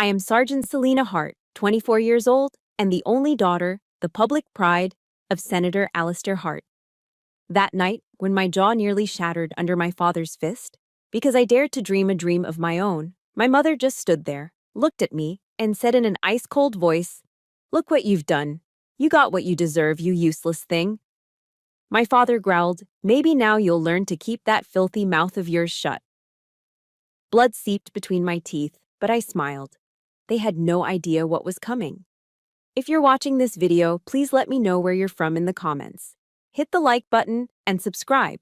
I am Sergeant Selena Hart, 24 years old, and the only daughter, the public pride, of Senator Alistair Hart. That night, when my jaw nearly shattered under my father's fist, because I dared to dream a dream of my own, my mother just stood there, looked at me, and said in an ice-cold voice, "Look what you've done. You got what you deserve, you useless thing." My father growled, "Maybe now you'll learn to keep that filthy mouth of yours shut." Blood seeped between my teeth, but I smiled. They had no idea what was coming. If you're watching this video, please let me know where you're from in the comments. Hit the like button and subscribe.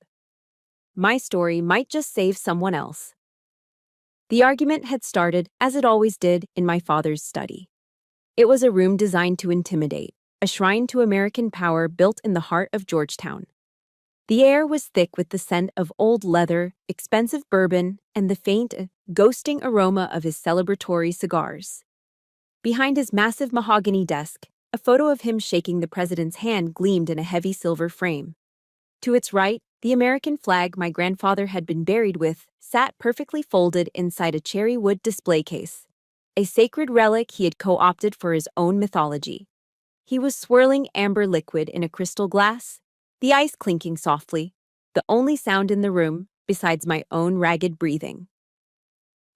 My story might just save someone else. The argument had started, as it always did, in my father's study. It was a room designed to intimidate, a shrine to American power built in the heart of Georgetown. The air was thick with the scent of old leather, expensive bourbon, and the faint, ghosting aroma of his celebratory cigars. Behind his massive mahogany desk, a photo of him shaking the president's hand gleamed in a heavy silver frame. To its right, the American flag my grandfather had been buried with sat perfectly folded inside a cherry wood display case, a sacred relic he had co-opted for his own mythology. He was swirling amber liquid in a crystal glass, the ice clinking softly, the only sound in the room besides my own ragged breathing.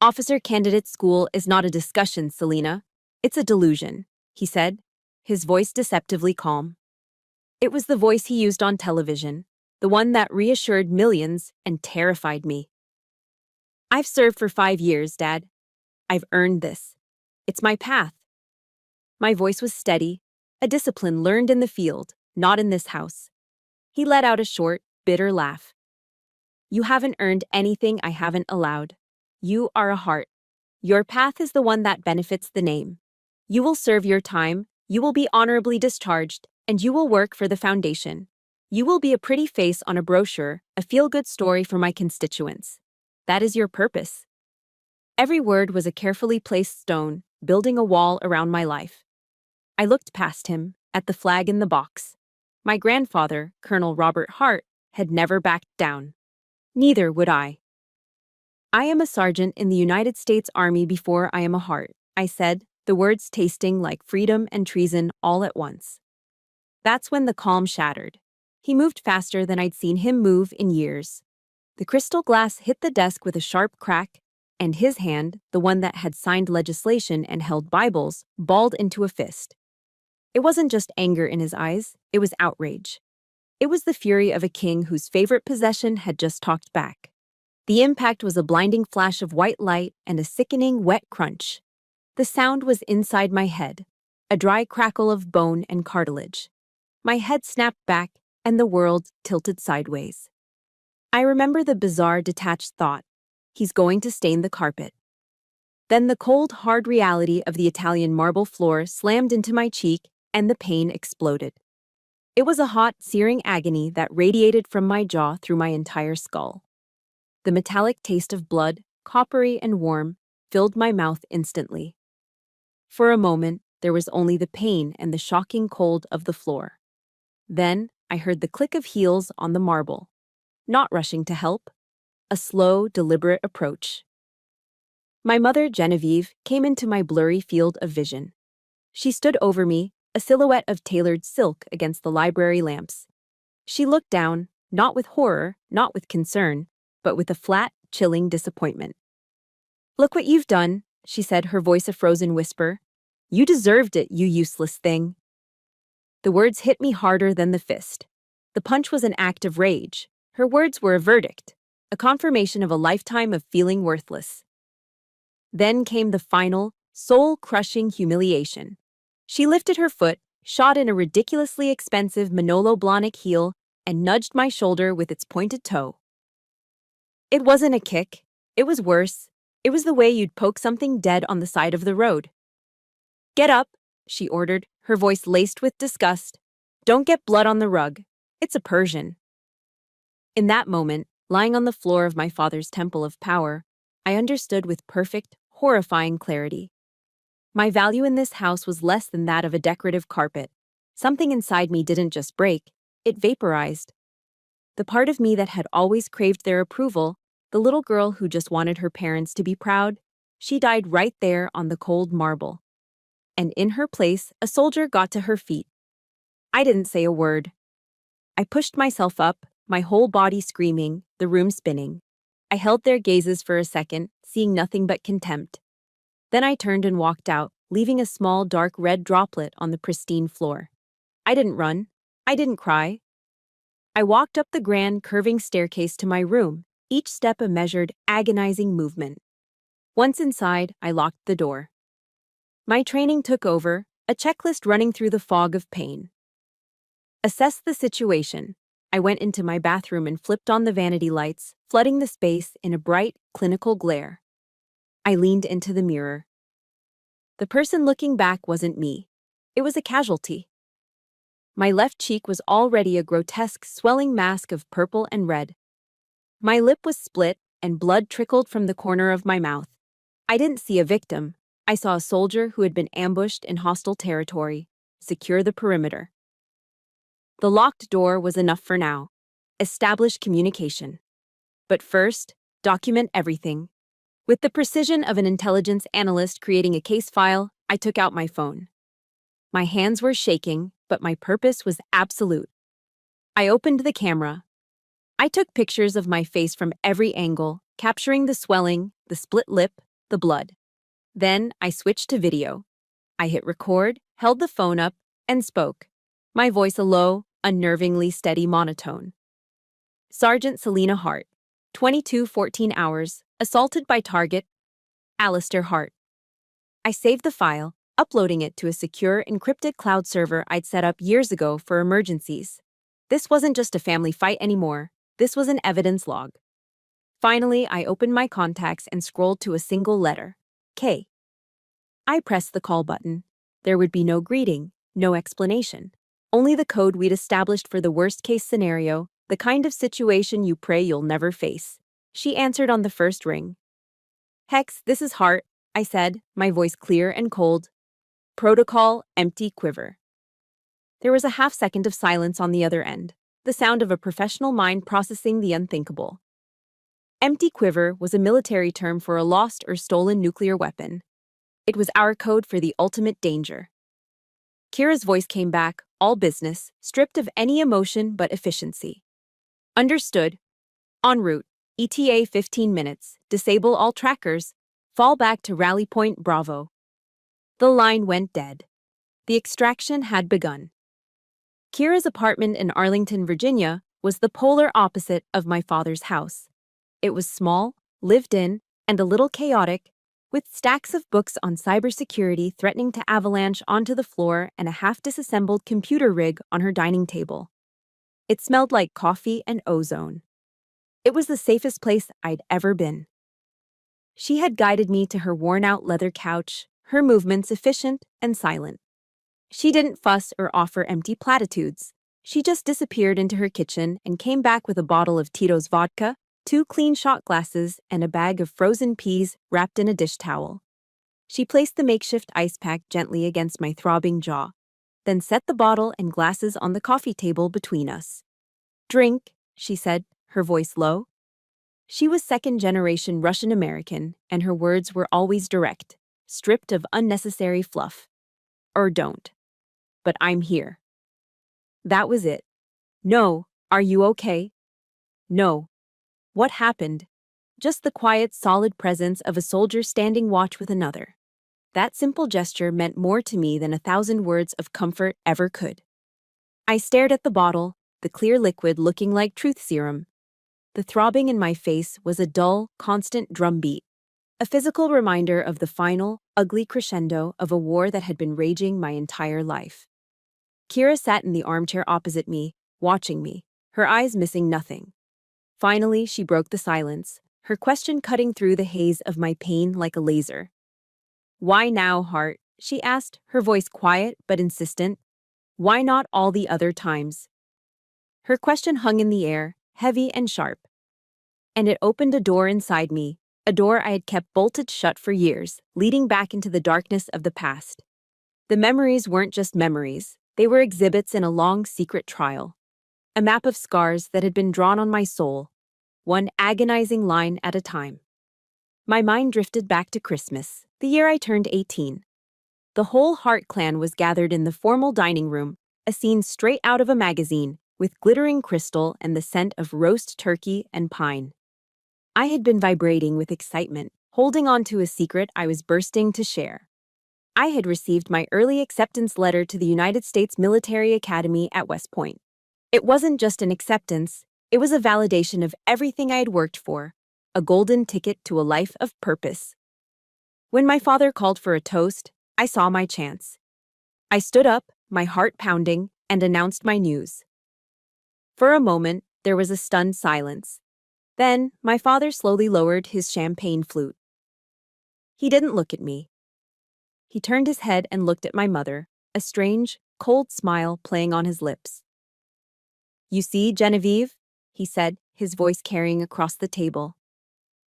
"Officer Candidate School is not a discussion, Selena. It's a delusion," he said, his voice deceptively calm. It was the voice he used on television, the one that reassured millions and terrified me. "I've served for 5 years, Dad. I've earned this. It's my path." My voice was steady, a discipline learned in the field, not in this house. He let out a short, bitter laugh. "You haven't earned anything I haven't allowed. You are a Hart. Your path is the one that benefits the name. You will serve your time, you will be honorably discharged, and you will work for the foundation. You will be a pretty face on a brochure, a feel-good story for my constituents. That is your purpose." Every word was a carefully placed stone, building a wall around my life. I looked past him, at the flag in the box. My grandfather, Colonel Robert Hart, had never backed down. Neither would I. "I am a sergeant in the United States Army before I am a Hart," I said, the words tasting like freedom and treason all at once. That's when the calm shattered. He moved faster than I'd seen him move in years. The crystal glass hit the desk with a sharp crack, and his hand, the one that had signed legislation and held Bibles, balled into a fist. It wasn't just anger in his eyes, it was outrage. It was the fury of a king whose favorite possession had just talked back. The impact was a blinding flash of white light and a sickening wet crunch. The sound was inside my head, a dry crackle of bone and cartilage. My head snapped back, and the world tilted sideways. I remember the bizarre detached thought, "He's going to stain the carpet." Then the cold, hard reality of the Italian marble floor slammed into my cheek, and the pain exploded. It was a hot, searing agony that radiated from my jaw through my entire skull. The metallic taste of blood, coppery and warm, filled my mouth instantly. For a moment, there was only the pain and the shocking cold of the floor. Then, I heard the click of heels on the marble. Not rushing to help. A slow, deliberate approach. My mother, Genevieve, came into my blurry field of vision. She stood over me, a silhouette of tailored silk against the library lamps. She looked down, not with horror, not with concern, but with a flat, chilling disappointment. "Look what you've done," she said, her voice a frozen whisper. "You deserved it, you useless thing." The words hit me harder than the fist. The punch was an act of rage. Her words were a verdict, a confirmation of a lifetime of feeling worthless. Then came the final, soul-crushing humiliation. She lifted her foot, shod in a ridiculously expensive Manolo Blahnik heel, and nudged my shoulder with its pointed toe. It wasn't a kick. It was worse. It was the way you'd poke something dead on the side of the road. "Get up," she ordered, her voice laced with disgust. "Don't get blood on the rug. It's a Persian." In that moment, lying on the floor of my father's temple of power, I understood with perfect, horrifying clarity. My value in this house was less than that of a decorative carpet. Something inside me didn't just break, it vaporized. The part of me that had always craved their approval, the little girl who just wanted her parents to be proud, She died right there on the cold marble. And in her place, a soldier got to her feet. I didn't say a word. I pushed myself up, my whole body screaming, the room spinning. I held their gazes for a second, seeing nothing but contempt. Then I turned and walked out, leaving a small dark red droplet on the pristine floor. I didn't run. I didn't cry. I walked up the grand, curving staircase to my room, each step a measured, agonizing movement. Once inside, I locked the door. My training took over, a checklist running through the fog of pain. Assess the situation. I went into my bathroom and flipped on the vanity lights, flooding the space in a bright, clinical glare. I leaned into the mirror. The person looking back wasn't me. It was a casualty. My left cheek was already a grotesque, swelling mask of purple and red. My lip was split, and blood trickled from the corner of my mouth. I didn't see a victim. I saw a soldier who had been ambushed in hostile territory. Secure the perimeter. The locked door was enough for now. Establish communication. But first, document everything. With the precision of an intelligence analyst creating a case file, I took out my phone. My hands were shaking, but my purpose was absolute. I opened the camera. I took pictures of my face from every angle, capturing the swelling, the split lip, the blood. Then I switched to video. I hit record, held the phone up, and spoke, my voice a low, unnervingly steady monotone. Sergeant Selena Hart, 22:14 hours, assaulted by target, Alistair Hart. I saved the file, uploading it to a secure, encrypted cloud server I'd set up years ago for emergencies. This wasn't just a family fight anymore. This was an evidence log. Finally, I opened my contacts and scrolled to a single letter, K. I pressed the call button. There would be no greeting, no explanation. Only the code we'd established for the worst-case scenario, the kind of situation you pray you'll never face. She answered on the first ring. Hex, this is Hart, I said, my voice clear and cold. Protocol, empty quiver. There was a half-second of silence on the other end, the sound of a professional mind processing the unthinkable. Empty quiver was a military term for a lost or stolen nuclear weapon. It was our code for the ultimate danger. Kira's voice came back, all business, stripped of any emotion but efficiency. Understood. En route. ETA 15 minutes. Disable all trackers. Fall back to Rally Point Bravo. The line went dead. The extraction had begun. Kira's apartment in Arlington, Virginia, was the polar opposite of my father's house. It was small, lived in, and a little chaotic, with stacks of books on cybersecurity threatening to avalanche onto the floor and a half-disassembled computer rig on her dining table. It smelled like coffee and ozone. It was the safest place I'd ever been. She had guided me to her worn-out leather couch, her movements efficient and silent. She didn't fuss or offer empty platitudes. She just disappeared into her kitchen and came back with a bottle of Tito's vodka, 2 clean shot glasses, and a bag of frozen peas wrapped in a dish towel. She placed the makeshift ice pack gently against my throbbing jaw, then set the bottle and glasses on the coffee table between us. Drink, she said, her voice low. She was second-generation Russian-American, and her words were always direct, stripped of unnecessary fluff. Or don't. But I'm here. That was it. No, are you okay? No. What happened? Just the quiet, solid presence of a soldier standing watch with another. That simple gesture meant more to me than 1,000 words of comfort ever could. I stared at the bottle, the clear liquid looking like truth serum. The throbbing in my face was a dull, constant drumbeat, a physical reminder of the final, ugly crescendo of a war that had been raging my entire life. Kira sat in the armchair opposite me, watching me, her eyes missing nothing. Finally, she broke the silence, her question cutting through the haze of my pain like a laser. Why now, Hart? She asked, her voice quiet but insistent. Why not all the other times? Her question hung in the air, heavy and sharp. And it opened a door inside me, a door I had kept bolted shut for years, leading back into the darkness of the past. The memories weren't just memories, they were exhibits in a long, secret trial. A map of scars that had been drawn on my soul, one agonizing line at a time. My mind drifted back to Christmas, the year I turned 18. The whole Hart clan was gathered in the formal dining room, a scene straight out of a magazine, with glittering crystal and the scent of roast turkey and pine. I had been vibrating with excitement, holding on to a secret I was bursting to share. I had received my early acceptance letter to the United States Military Academy at West Point. It wasn't just an acceptance, it was a validation of everything I had worked for, a golden ticket to a life of purpose. When my father called for a toast, I saw my chance. I stood up, my heart pounding, and announced my news. For a moment, there was a stunned silence. Then, my father slowly lowered his champagne flute. He didn't look at me. He turned his head and looked at my mother, a strange, cold smile playing on his lips. "You see, Genevieve," he said, his voice carrying across the table.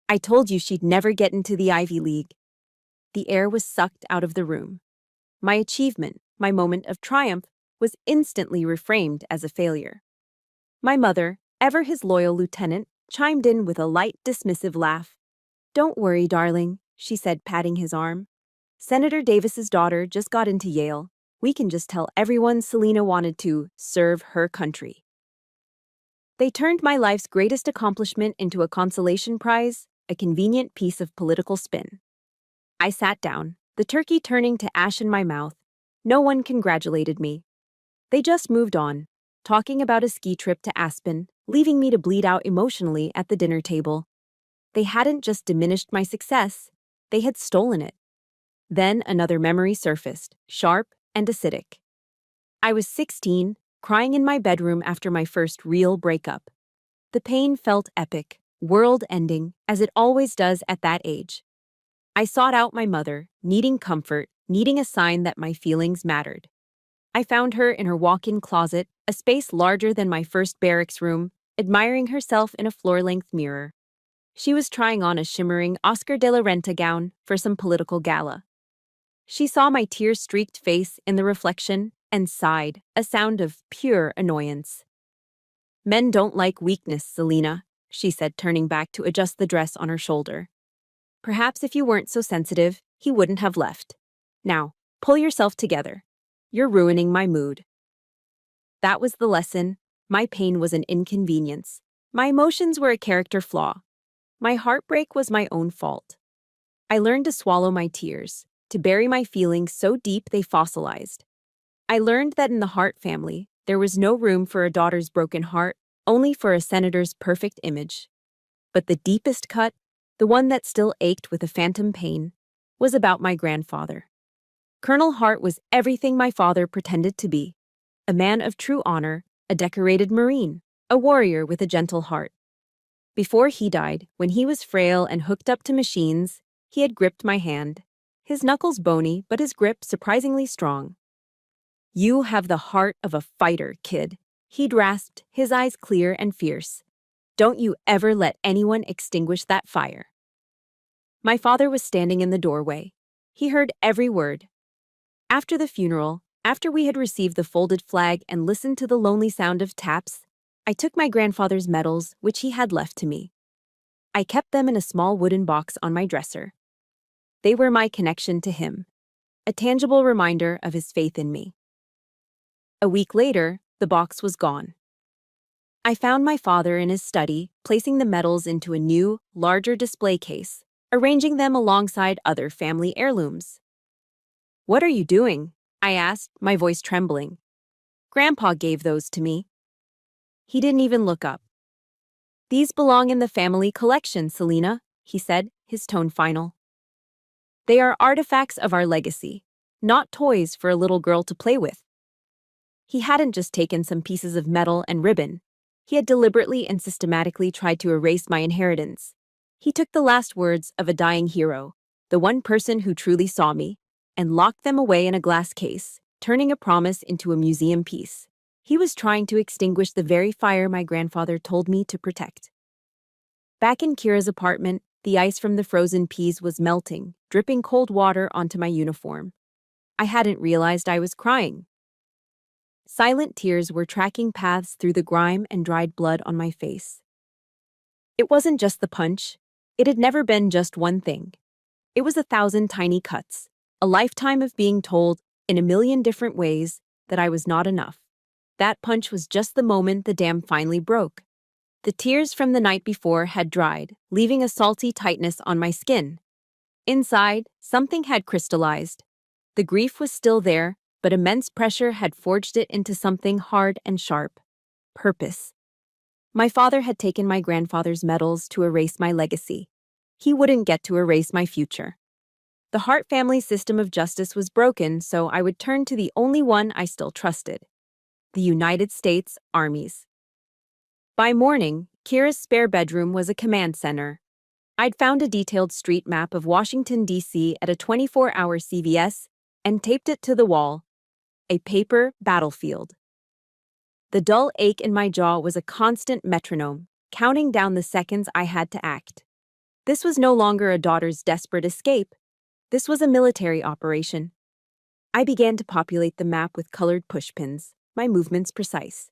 "I told you she'd never get into the Ivy League." The air was sucked out of the room. My achievement, my moment of triumph, was instantly reframed as a failure. My mother, ever his loyal lieutenant, chimed in with a light, dismissive laugh. "Don't worry, darling," she said, patting his arm. "Senator Davis's daughter just got into Yale. We can just tell everyone Selena wanted to serve her country." They turned my life's greatest accomplishment into a consolation prize, a convenient piece of political spin. I sat down, the turkey turning to ash in my mouth. No one congratulated me. They just moved on, talking about a ski trip to Aspen, leaving me to bleed out emotionally at the dinner table. They hadn't just diminished my success, they had stolen it. Then another memory surfaced, sharp and acidic. I was 16, crying in my bedroom after my first real breakup. The pain felt epic, world-ending, as it always does at that age. I sought out my mother, needing comfort, needing a sign that my feelings mattered. I found her in her walk-in closet, a space larger than my first barracks room, admiring herself in a floor-length mirror. She was trying on a shimmering Oscar de la Renta gown for some political gala. She saw my tear-streaked face in the reflection and sighed, a sound of pure annoyance. "Men don't like weakness, Selena," she said, turning back to adjust the dress on her shoulder. "Perhaps if you weren't so sensitive, he wouldn't have left. Now, pull yourself together. You're ruining my mood." That was the lesson. My pain was an inconvenience. My emotions were a character flaw. My heartbreak was my own fault. I learned to swallow my tears, to bury my feelings so deep they fossilized. I learned that in the Hart family, there was no room for a daughter's broken heart, only for a senator's perfect image. But the deepest cut, the one that still ached with a phantom pain, was about my grandfather. Colonel Hart was everything my father pretended to be. A man of true honor, a decorated Marine, a warrior with a gentle heart. Before he died, when he was frail and hooked up to machines, he had gripped my hand. His knuckles bony, but his grip surprisingly strong. "You have the heart of a fighter, kid," he'd rasped, his eyes clear and fierce. "Don't you ever let anyone extinguish that fire." My father was standing in the doorway. He heard every word. After the funeral, after we had received the folded flag and listened to the lonely sound of taps, I took my grandfather's medals, which he had left to me. I kept them in a small wooden box on my dresser. They were my connection to him, a tangible reminder of his faith in me. A week later, the box was gone. I found my father in his study, placing the medals into a new, larger display case, arranging them alongside other family heirlooms. "What are you doing?" I asked, my voice trembling. "Grandpa gave those to me." He didn't even look up. "These belong in the family collection, Selena," he said, his tone final. "They are artifacts of our legacy, not toys for a little girl to play with." He hadn't just taken some pieces of metal and ribbon. He had deliberately and systematically tried to erase my inheritance. He took the last words of a dying hero, the one person who truly saw me, and locked them away in a glass case, turning a promise into a museum piece. He was trying to extinguish the very fire my grandfather told me to protect. Back in Kira's apartment, the ice from the frozen peas was melting, dripping cold water onto my uniform. I hadn't realized I was crying. Silent tears were tracking paths through the grime and dried blood on my face. It wasn't just the punch. It had never been just one thing. It was 1,000 tiny cuts, a lifetime of being told, in a million different ways, that I was not enough. That punch was just the moment the dam finally broke. The tears from the night before had dried, leaving a salty tightness on my skin. Inside, something had crystallized. The grief was still there, but immense pressure had forged it into something hard and sharp. Purpose. My father had taken my grandfather's medals to erase my legacy. He wouldn't get to erase my future. The Hart family system of justice was broken, so I would turn to the only one I still trusted: the United States Army's. By morning, Kira's spare bedroom was a command center. I'd found a detailed street map of Washington, D.C. at a 24-hour CVS and taped it to the wall. A paper battlefield. The dull ache in my jaw was a constant metronome, counting down the seconds I had to act. This was no longer a daughter's desperate escape. This was a military operation. I began to populate the map with colored pushpins, my movements precise.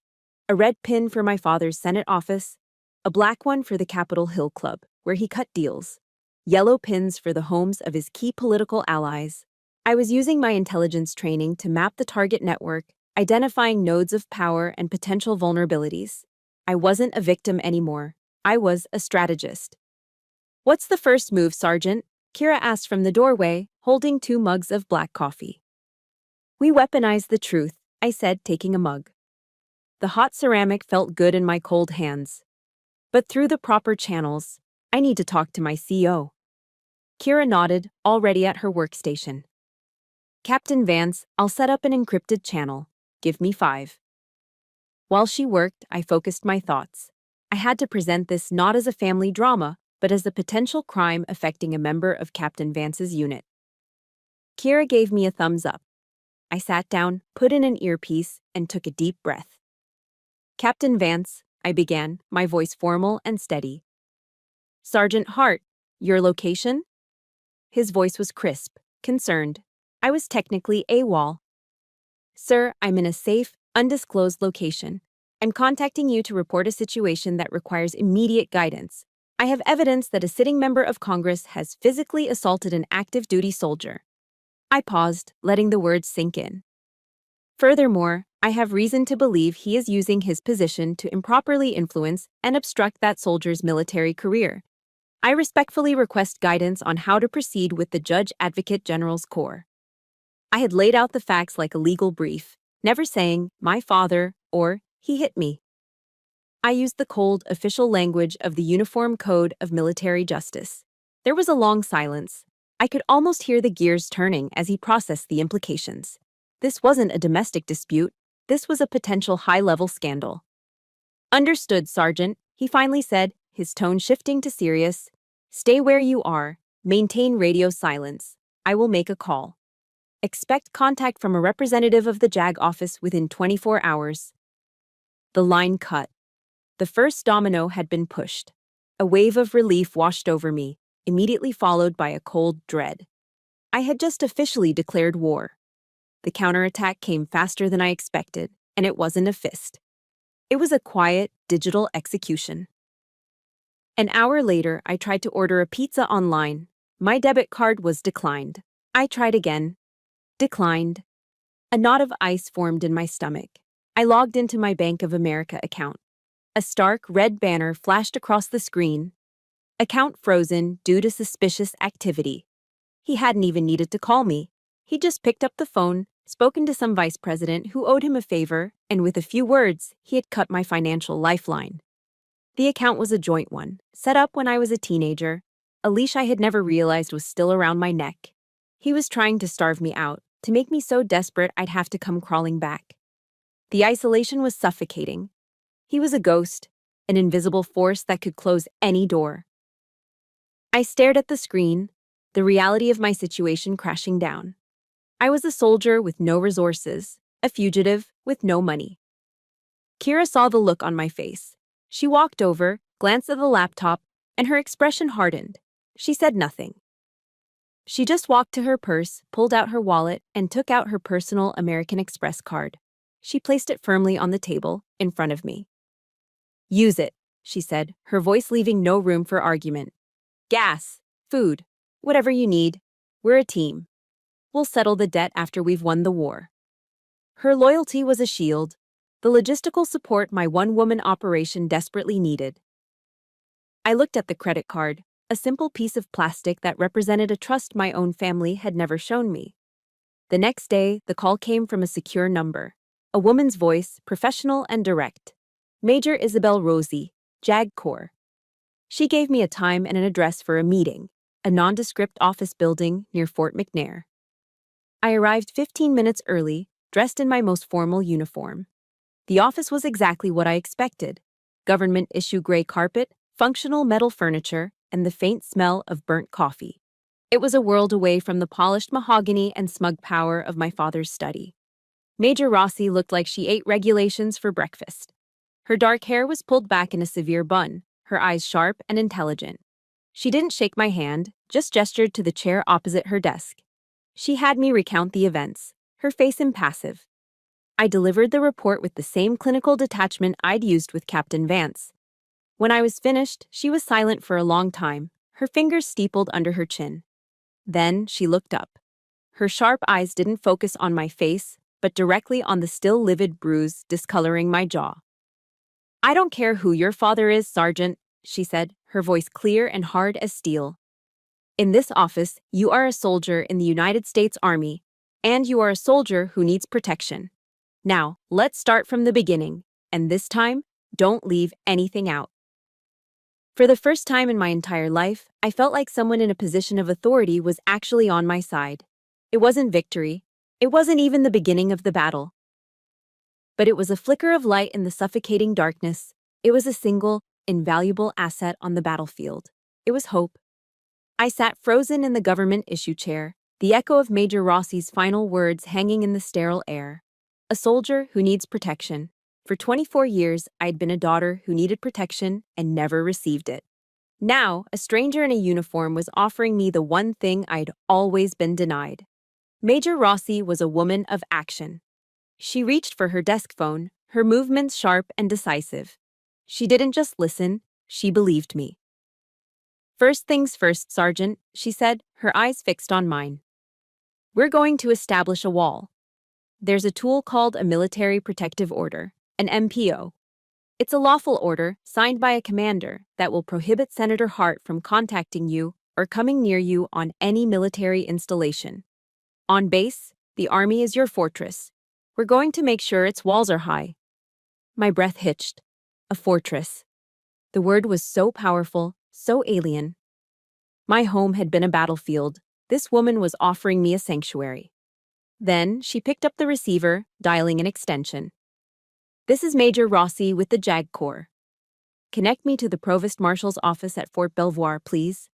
A red pin for my father's Senate office, a black one for the Capitol Hill Club, where he cut deals, yellow pins for the homes of his key political allies. I was using my intelligence training to map the target network, identifying nodes of power and potential vulnerabilities. I wasn't a victim anymore. I was a strategist. "What's the first move, Sergeant?" Kira asked from the doorway, holding 2 mugs of black coffee. "We weaponize the truth," I said, taking a mug. The hot ceramic felt good in my cold hands. "But through the proper channels. I need to talk to my CO." Kira nodded, already at her workstation. "Captain Vance, I'll set up an encrypted channel. Give me 5. While she worked, I focused my thoughts. I had to present this not as a family drama, but as a potential crime affecting a member of Captain Vance's unit. Kira gave me a thumbs up. I sat down, put in an earpiece, and took a deep breath. "Captain Vance," I began, my voice formal and steady. "Sergeant Hart, your location?" His voice was crisp, concerned. I was technically AWOL. "Sir, I'm in a safe, undisclosed location. I'm contacting you to report a situation that requires immediate guidance. I have evidence that a sitting member of Congress has physically assaulted an active-duty soldier." I paused, letting the words sink in. "Furthermore, I have reason to believe he is using his position to improperly influence and obstruct that soldier's military career. I respectfully request guidance on how to proceed with the Judge Advocate General's Corps." I had laid out the facts like a legal brief, never saying, "my father," or "he hit me." I used the cold, official language of the Uniform Code of Military Justice. There was a long silence. I could almost hear the gears turning as he processed the implications. This wasn't a domestic dispute. This was a potential high-level scandal. "Understood, Sergeant," he finally said, his tone shifting to serious. "Stay where you are. Maintain radio silence. I will make a call. Expect contact from a representative of the JAG office within 24 hours. The line cut. The first domino had been pushed. A wave of relief washed over me, immediately followed by a cold dread. I had just officially declared war. The counterattack came faster than I expected, and it wasn't a fist. It was a quiet, digital execution. An hour later, I tried to order a pizza online. My debit card was declined. I tried again. Declined. A knot of ice formed in my stomach. I logged into my Bank of America account. A stark red banner flashed across the screen. "Account frozen due to suspicious activity." He hadn't even needed to call me. He just picked up the phone, spoken to some vice president who owed him a favor, and with a few words, he had cut my financial lifeline. The account was a joint one, set up when I was a teenager, a leash I had never realized was still around my neck. He was trying to starve me out, to make me so desperate I'd have to come crawling back. The isolation was suffocating. He was a ghost, an invisible force that could close any door. I stared at the screen, the reality of my situation crashing down. I was a soldier with no resources, a fugitive with no money. Kira saw the look on my face. She walked over, glanced at the laptop, and her expression hardened. She said nothing. She just walked to her purse, pulled out her wallet, and took out her personal American Express card. She placed it firmly on the table, in front of me. "Use it," she said, her voice leaving no room for argument. gas, food, whatever you need. We're a team. We'll settle the debt after we've won the war. Her loyalty was a shield, the logistical support my one-woman operation desperately needed. I looked at the credit card, a simple piece of plastic that represented a trust my own family had never shown me. The next day, the call came from a secure number. A woman's voice, professional and direct. Major Isabel Rosie, JAG Corps. She gave me a time and an address for a meeting, a nondescript office building near Fort McNair. I arrived 15 minutes early, dressed in my most formal uniform. The office was exactly what I expected. Government-issue gray carpet, functional metal furniture, and the faint smell of burnt coffee. It was a world away from the polished mahogany and smug power of my father's study. Major Rossi looked like she ate regulations for breakfast. Her dark hair was pulled back in a severe bun, her eyes sharp and intelligent. She didn't shake my hand, just gestured to the chair opposite her desk. She had me recount the events, her face impassive. I delivered the report with the same clinical detachment I'd used with Captain Vance. When I was finished, she was silent for a long time, her fingers steepled under her chin. Then she looked up. Her sharp eyes didn't focus on my face, but directly on the still livid bruise discoloring my jaw. "I don't care who your father is, Sergeant," she said, her voice clear and hard as steel. "In this office, you are a soldier in the United States Army, and you are a soldier who needs protection. Now, let's start from the beginning, and this time, don't leave anything out." For the first time in my entire life, I felt like someone in a position of authority was actually on my side. It wasn't victory. It wasn't even the beginning of the battle. But it was a flicker of light in the suffocating darkness. It was a single, invaluable asset on the battlefield. It was hope. I sat frozen in the government issue chair, the echo of Major Rossi's final words hanging in the sterile air. A soldier who needs protection. For 24 years, I'd been a daughter who needed protection and never received it. Now, a stranger in a uniform was offering me the one thing I'd always been denied. Major Rossi was a woman of action. She reached for her desk phone, her movements sharp and decisive. She didn't just listen, she believed me. "First things first, Sergeant," she said, her eyes fixed on mine. "We're going to establish a wall. There's a tool called a military protective order, an MPO. It's a lawful order, signed by a commander, that will prohibit Senator Hart from contacting you or coming near you on any military installation. On base, the Army is your fortress. We're going to make sure its walls are high." My breath hitched. A fortress. The word was so powerful, so alien. My home had been a battlefield. This woman was offering me a sanctuary. Then she picked up the receiver, dialing an extension. "This is Major Rossi with the JAG Corps. Connect me to the Provost Marshal's office at Fort Belvoir, please."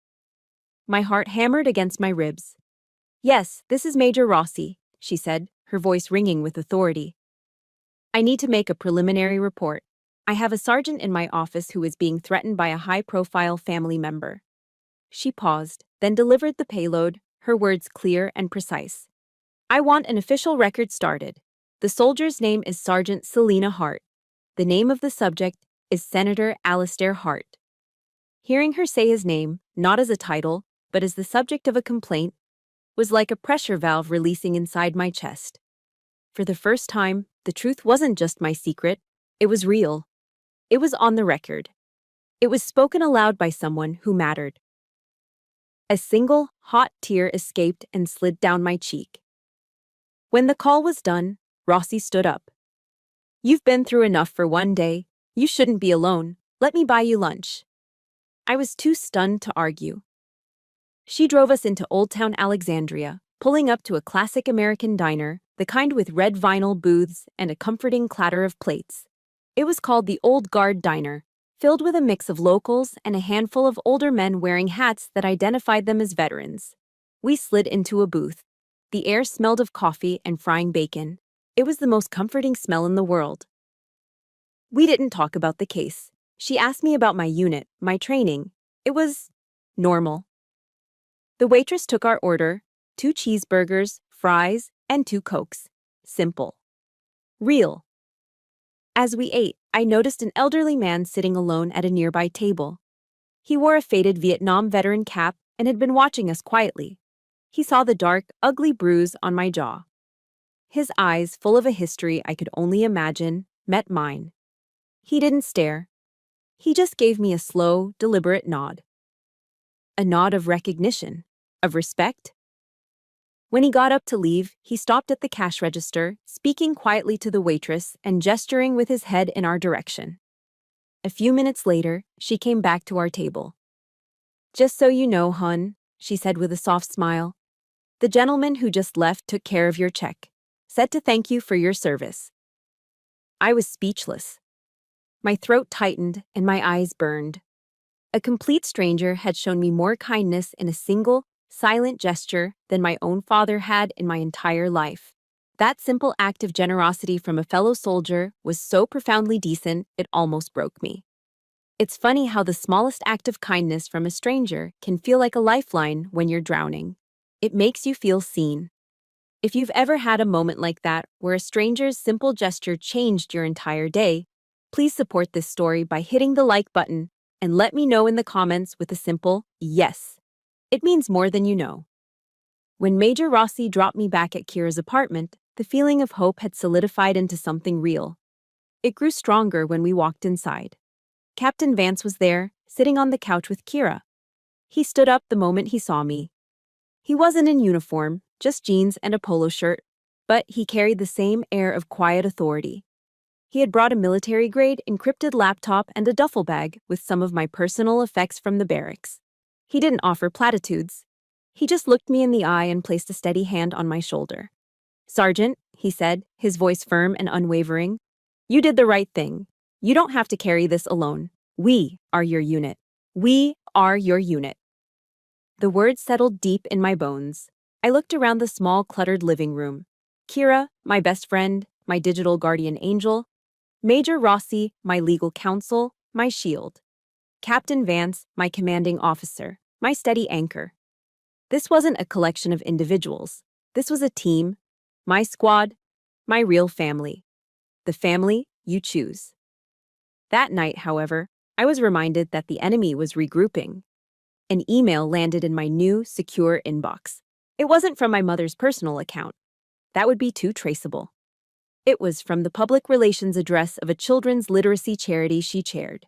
My heart hammered against my ribs. "Yes, this is Major Rossi," she said, her voice ringing with authority. "I need to make a preliminary report. I have a sergeant in my office who is being threatened by a high-profile family member." She paused, then delivered the payload, her words clear and precise. "I want an official record started. The soldier's name is Sergeant Selina Hart. The name of the subject is Senator Alistair Hart." Hearing her say his name, not as a title, but as the subject of a complaint, was like a pressure valve releasing inside my chest. For the first time, the truth wasn't just my secret, it was real. It was on the record. It was spoken aloud by someone who mattered. A single, hot tear escaped and slid down my cheek. When the call was done, Rossi stood up. "You've been through enough for one day. You shouldn't be alone. Let me buy you lunch." I was too stunned to argue. She drove us into Old Town Alexandria, pulling up to a classic American diner, the kind with red vinyl booths and a comforting clatter of plates. It was called the Old Guard Diner, filled with a mix of locals and a handful of older men wearing hats that identified them as veterans. We slid into a booth. The air smelled of coffee and frying bacon. It was the most comforting smell in the world. We didn't talk about the case. She asked me about my unit, my training. It was normal. The waitress took our order, 2 cheeseburgers, fries, and 2 Cokes. Simple. Real. As we ate, I noticed an elderly man sitting alone at a nearby table. He wore a faded Vietnam veteran cap and had been watching us quietly. He saw the dark, ugly bruise on my jaw. His eyes, full of a history I could only imagine, met mine. He didn't stare. He just gave me a slow, deliberate nod. A nod of recognition, of respect. When he got up to leave, he stopped at the cash register, speaking quietly to the waitress and gesturing with his head in our direction. A few minutes later, she came back to our table. "Just so you know, hun," she said with a soft smile, "the gentleman who just left took care of your check. Said to thank you for your service." I was speechless. My throat tightened and my eyes burned. A complete stranger had shown me more kindness in a single, silent gesture than my own father had in my entire life. That simple act of generosity from a fellow soldier was so profoundly decent it almost broke me. It's funny how the smallest act of kindness from a stranger can feel like a lifeline when you're drowning. It makes you feel seen. If you've ever had a moment like that where a stranger's simple gesture changed your entire day, please support this story by hitting the like button and let me know in the comments with a simple yes. It means more than you know. When Major Rossi dropped me back at Kira's apartment, the feeling of hope had solidified into something real. It grew stronger when we walked inside. Captain Vance was there, sitting on the couch with Kira. He stood up the moment he saw me. He wasn't in uniform, just jeans and a polo shirt, but he carried the same air of quiet authority. He had brought a military-grade encrypted laptop and a duffel bag with some of my personal effects from the barracks. He didn't offer platitudes. He just looked me in the eye and placed a steady hand on my shoulder. "Sergeant," he said, his voice firm and unwavering, "you did the right thing. You don't have to carry this alone. We are your unit. We are your unit." The words settled deep in my bones. I looked around the small, cluttered living room. Kira, my best friend, my digital guardian angel. Major Rossi, my legal counsel, my shield. Captain Vance, my commanding officer, my steady anchor. This wasn't a collection of individuals. This was a team, my squad, my real family. The family you choose. That night, however, I was reminded that the enemy was regrouping. An email landed in my new, secure inbox. It wasn't from my mother's personal account. That would be too traceable. It was from the public relations address of a children's literacy charity she chaired.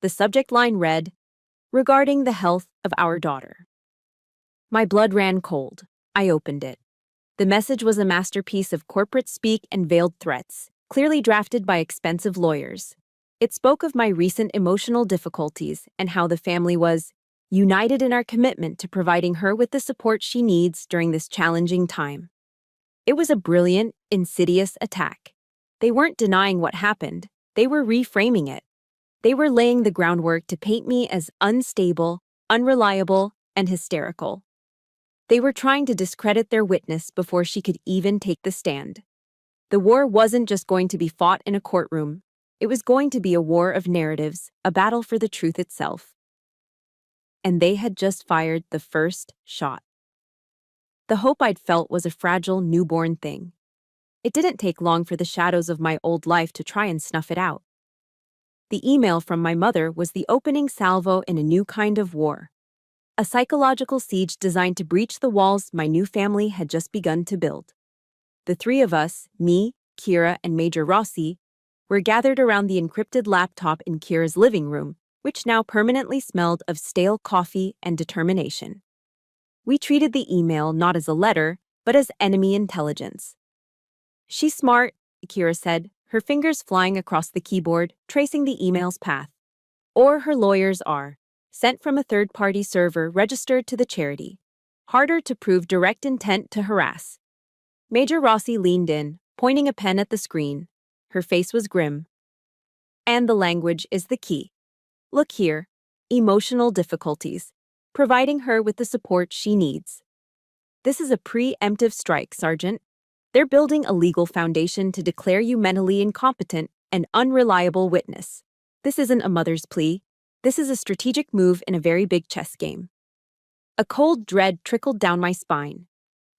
The subject line read, "Regarding the health of our daughter." My blood ran cold. I opened it. The message was a masterpiece of corporate speak and veiled threats, clearly drafted by expensive lawyers. It spoke of my recent emotional difficulties and how the family was united in our commitment to providing her with the support she needs during this challenging time. It was a brilliant, insidious attack. They weren't denying what happened. They were reframing it. They were laying the groundwork to paint me as unstable, unreliable, and hysterical. They were trying to discredit their witness before she could even take the stand. The war wasn't just going to be fought in a courtroom. It was going to be a war of narratives, a battle for the truth itself. And they had just fired the first shot. The hope I'd felt was a fragile, newborn thing. It didn't take long for the shadows of my old life to try and snuff it out. The email from my mother was the opening salvo in a new kind of war. A psychological siege designed to breach the walls my new family had just begun to build. The three of us, me, Kira, and Major Rossi, were gathered around the encrypted laptop in Kira's living room, which now permanently smelled of stale coffee and determination. We treated the email not as a letter, but as enemy intelligence. "She's smart," Kira said, her fingers flying across the keyboard, tracing the email's path. "Or her lawyers are, sent from a third-party server registered to the charity. Harder to prove direct intent to harass." Major Rossi leaned in, pointing a pen at the screen. Her face was grim. "And the language is the key. Look here, emotional difficulties, providing her with the support she needs. This is a preemptive strike, Sergeant. They're building a legal foundation to declare you mentally incompetent and unreliable witness. This isn't a mother's plea. This is a strategic move in a very big chess game." A cold dread trickled down my spine.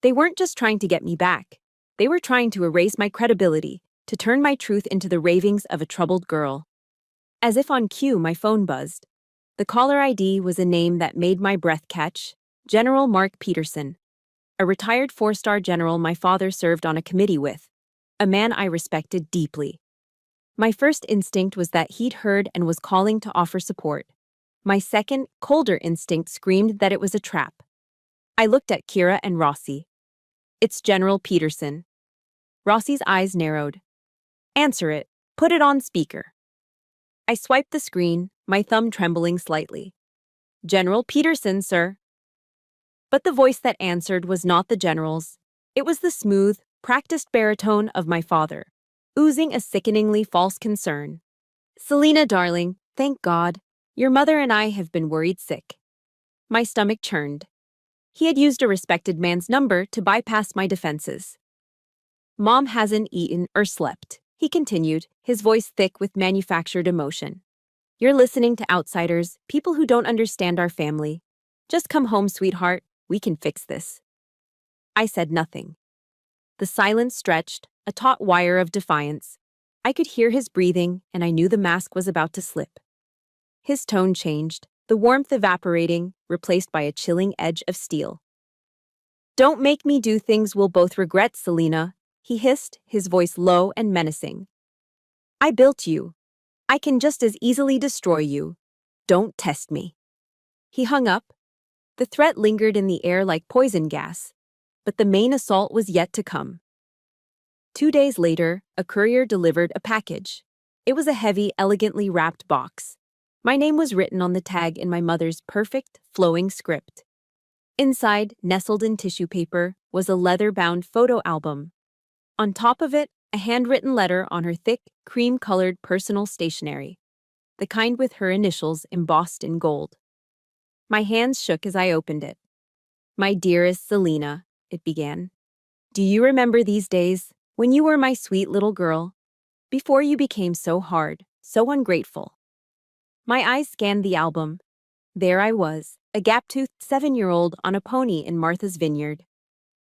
They weren't just trying to get me back. They were trying to erase my credibility, to turn my truth into the ravings of a troubled girl. As if on cue, my phone buzzed. The caller ID was a name that made my breath catch: General Mark Peterson, a retired four-star general my father served on a committee with, a man I respected deeply. My first instinct was that he'd heard and was calling to offer support. My second, colder instinct screamed that it was a trap. I looked at Kira and Rossi. "It's General Peterson." Rossi's eyes narrowed. "Answer it. Put it on speaker." I swiped the screen, my thumb trembling slightly. "General Peterson, sir." But the voice that answered was not the general's. It was the smooth, practiced baritone of my father, oozing a sickeningly false concern. "Selina, darling, thank God. Your mother and I have been worried sick." My stomach churned. He had used a respected man's number to bypass my defenses. "Mom hasn't eaten or slept," he continued, his voice thick with manufactured emotion. "You're listening to outsiders, people who don't understand our family. Just come home, sweetheart. We can fix this." I said nothing. The silence stretched, a taut wire of defiance. I could hear his breathing, and I knew the mask was about to slip. His tone changed, the warmth evaporating, replaced by a chilling edge of steel. "Don't make me do things we'll both regret, Selina," he hissed, his voice low and menacing. "I built you. I can just as easily destroy you. Don't test me." He hung up. The threat lingered in the air like poison gas, but the main assault was yet to come. 2 days later, a courier delivered a package. It was a heavy, elegantly wrapped box. My name was written on the tag in my mother's perfect, flowing script. Inside, nestled in tissue paper, was a leather-bound photo album. On top of it, a handwritten letter on her thick, cream-colored personal stationery, the kind with her initials embossed in gold. My hands shook as I opened it. "My dearest Selina," it began. "Do you remember these days, when you were my sweet little girl? Before you became so hard, so ungrateful." My eyes scanned the album. There I was, a gap-toothed 7-year-old on a pony in Martha's Vineyard.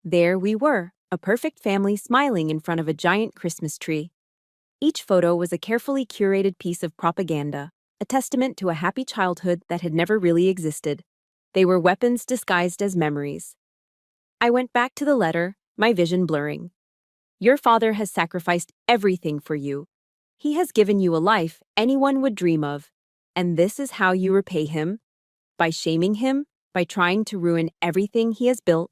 There we were, a perfect family smiling in front of a giant Christmas tree. Each photo was a carefully curated piece of propaganda, a testament to a happy childhood that had never really existed. They were weapons disguised as memories. I went back to the letter, my vision blurring. "Your father has sacrificed everything for you. He has given you a life anyone would dream of. And this is how you repay him? By shaming him? By trying to ruin everything he has built?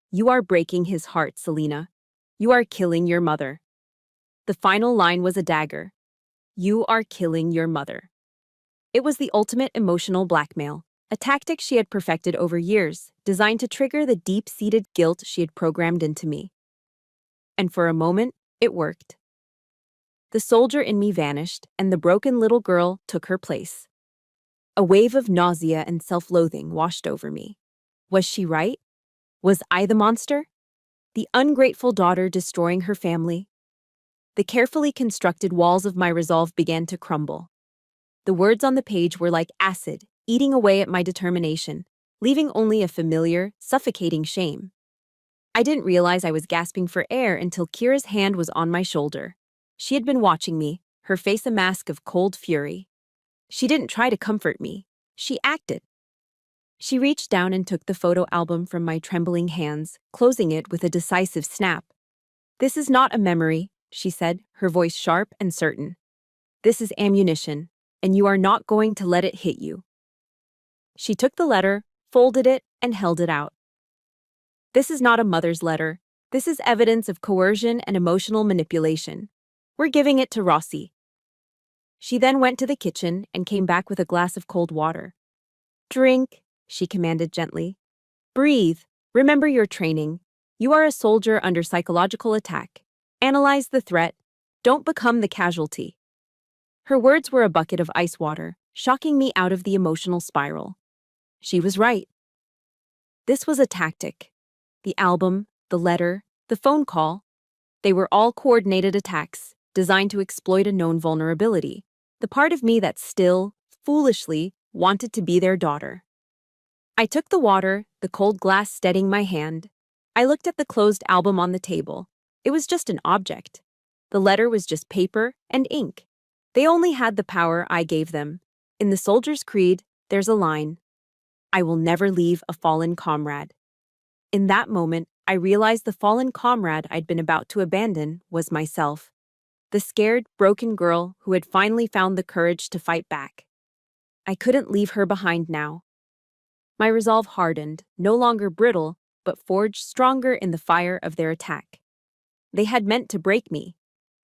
You are breaking his heart, Selina. You are killing your mother." The final line was a dagger. "You are killing your mother." It was the ultimate emotional blackmail, a tactic she had perfected over years, designed to trigger the deep-seated guilt she had programmed into me. And for a moment, it worked. The soldier in me vanished, and the broken little girl took her place. A wave of nausea and self-loathing washed over me. Was she right? Was I the monster? The ungrateful daughter destroying her family? The carefully constructed walls of my resolve began to crumble. The words on the page were like acid, eating away at my determination, leaving only a familiar, suffocating shame. I didn't realize I was gasping for air until Kira's hand was on my shoulder. She had been watching me, her face a mask of cold fury. She didn't try to comfort me. She acted. She reached down and took the photo album from my trembling hands, closing it with a decisive snap. "This is not a memory," she said, her voice sharp and certain. "This is ammunition, and you are not going to let it hit you." She took the letter, folded it, and held it out. "This is not a mother's letter. This is evidence of coercion and emotional manipulation. We're giving it to Rossi." She then went to the kitchen and came back with a glass of cold water. "Drink," she commanded gently. "Breathe. Remember your training. You are a soldier under psychological attack. Analyze the threat. Don't become the casualty." Her words were a bucket of ice water, shocking me out of the emotional spiral. She was right. This was a tactic. The album, the letter, the phone call, they were all coordinated attacks, designed to exploit a known vulnerability, the part of me that still, foolishly, wanted to be their daughter. I took the water, the cold glass steadying my hand. I looked at the closed album on the table. It was just an object. The letter was just paper and ink. They only had the power I gave them. In the soldier's creed, There's a line: I will never leave a fallen comrade. In that moment, I realized the fallen comrade I'd been about to abandon was myself, the scared, broken girl who had finally found the courage to fight back. I couldn't leave her behind now. My resolve hardened, no longer brittle, but forged stronger in the fire of their attack. They had meant to break me.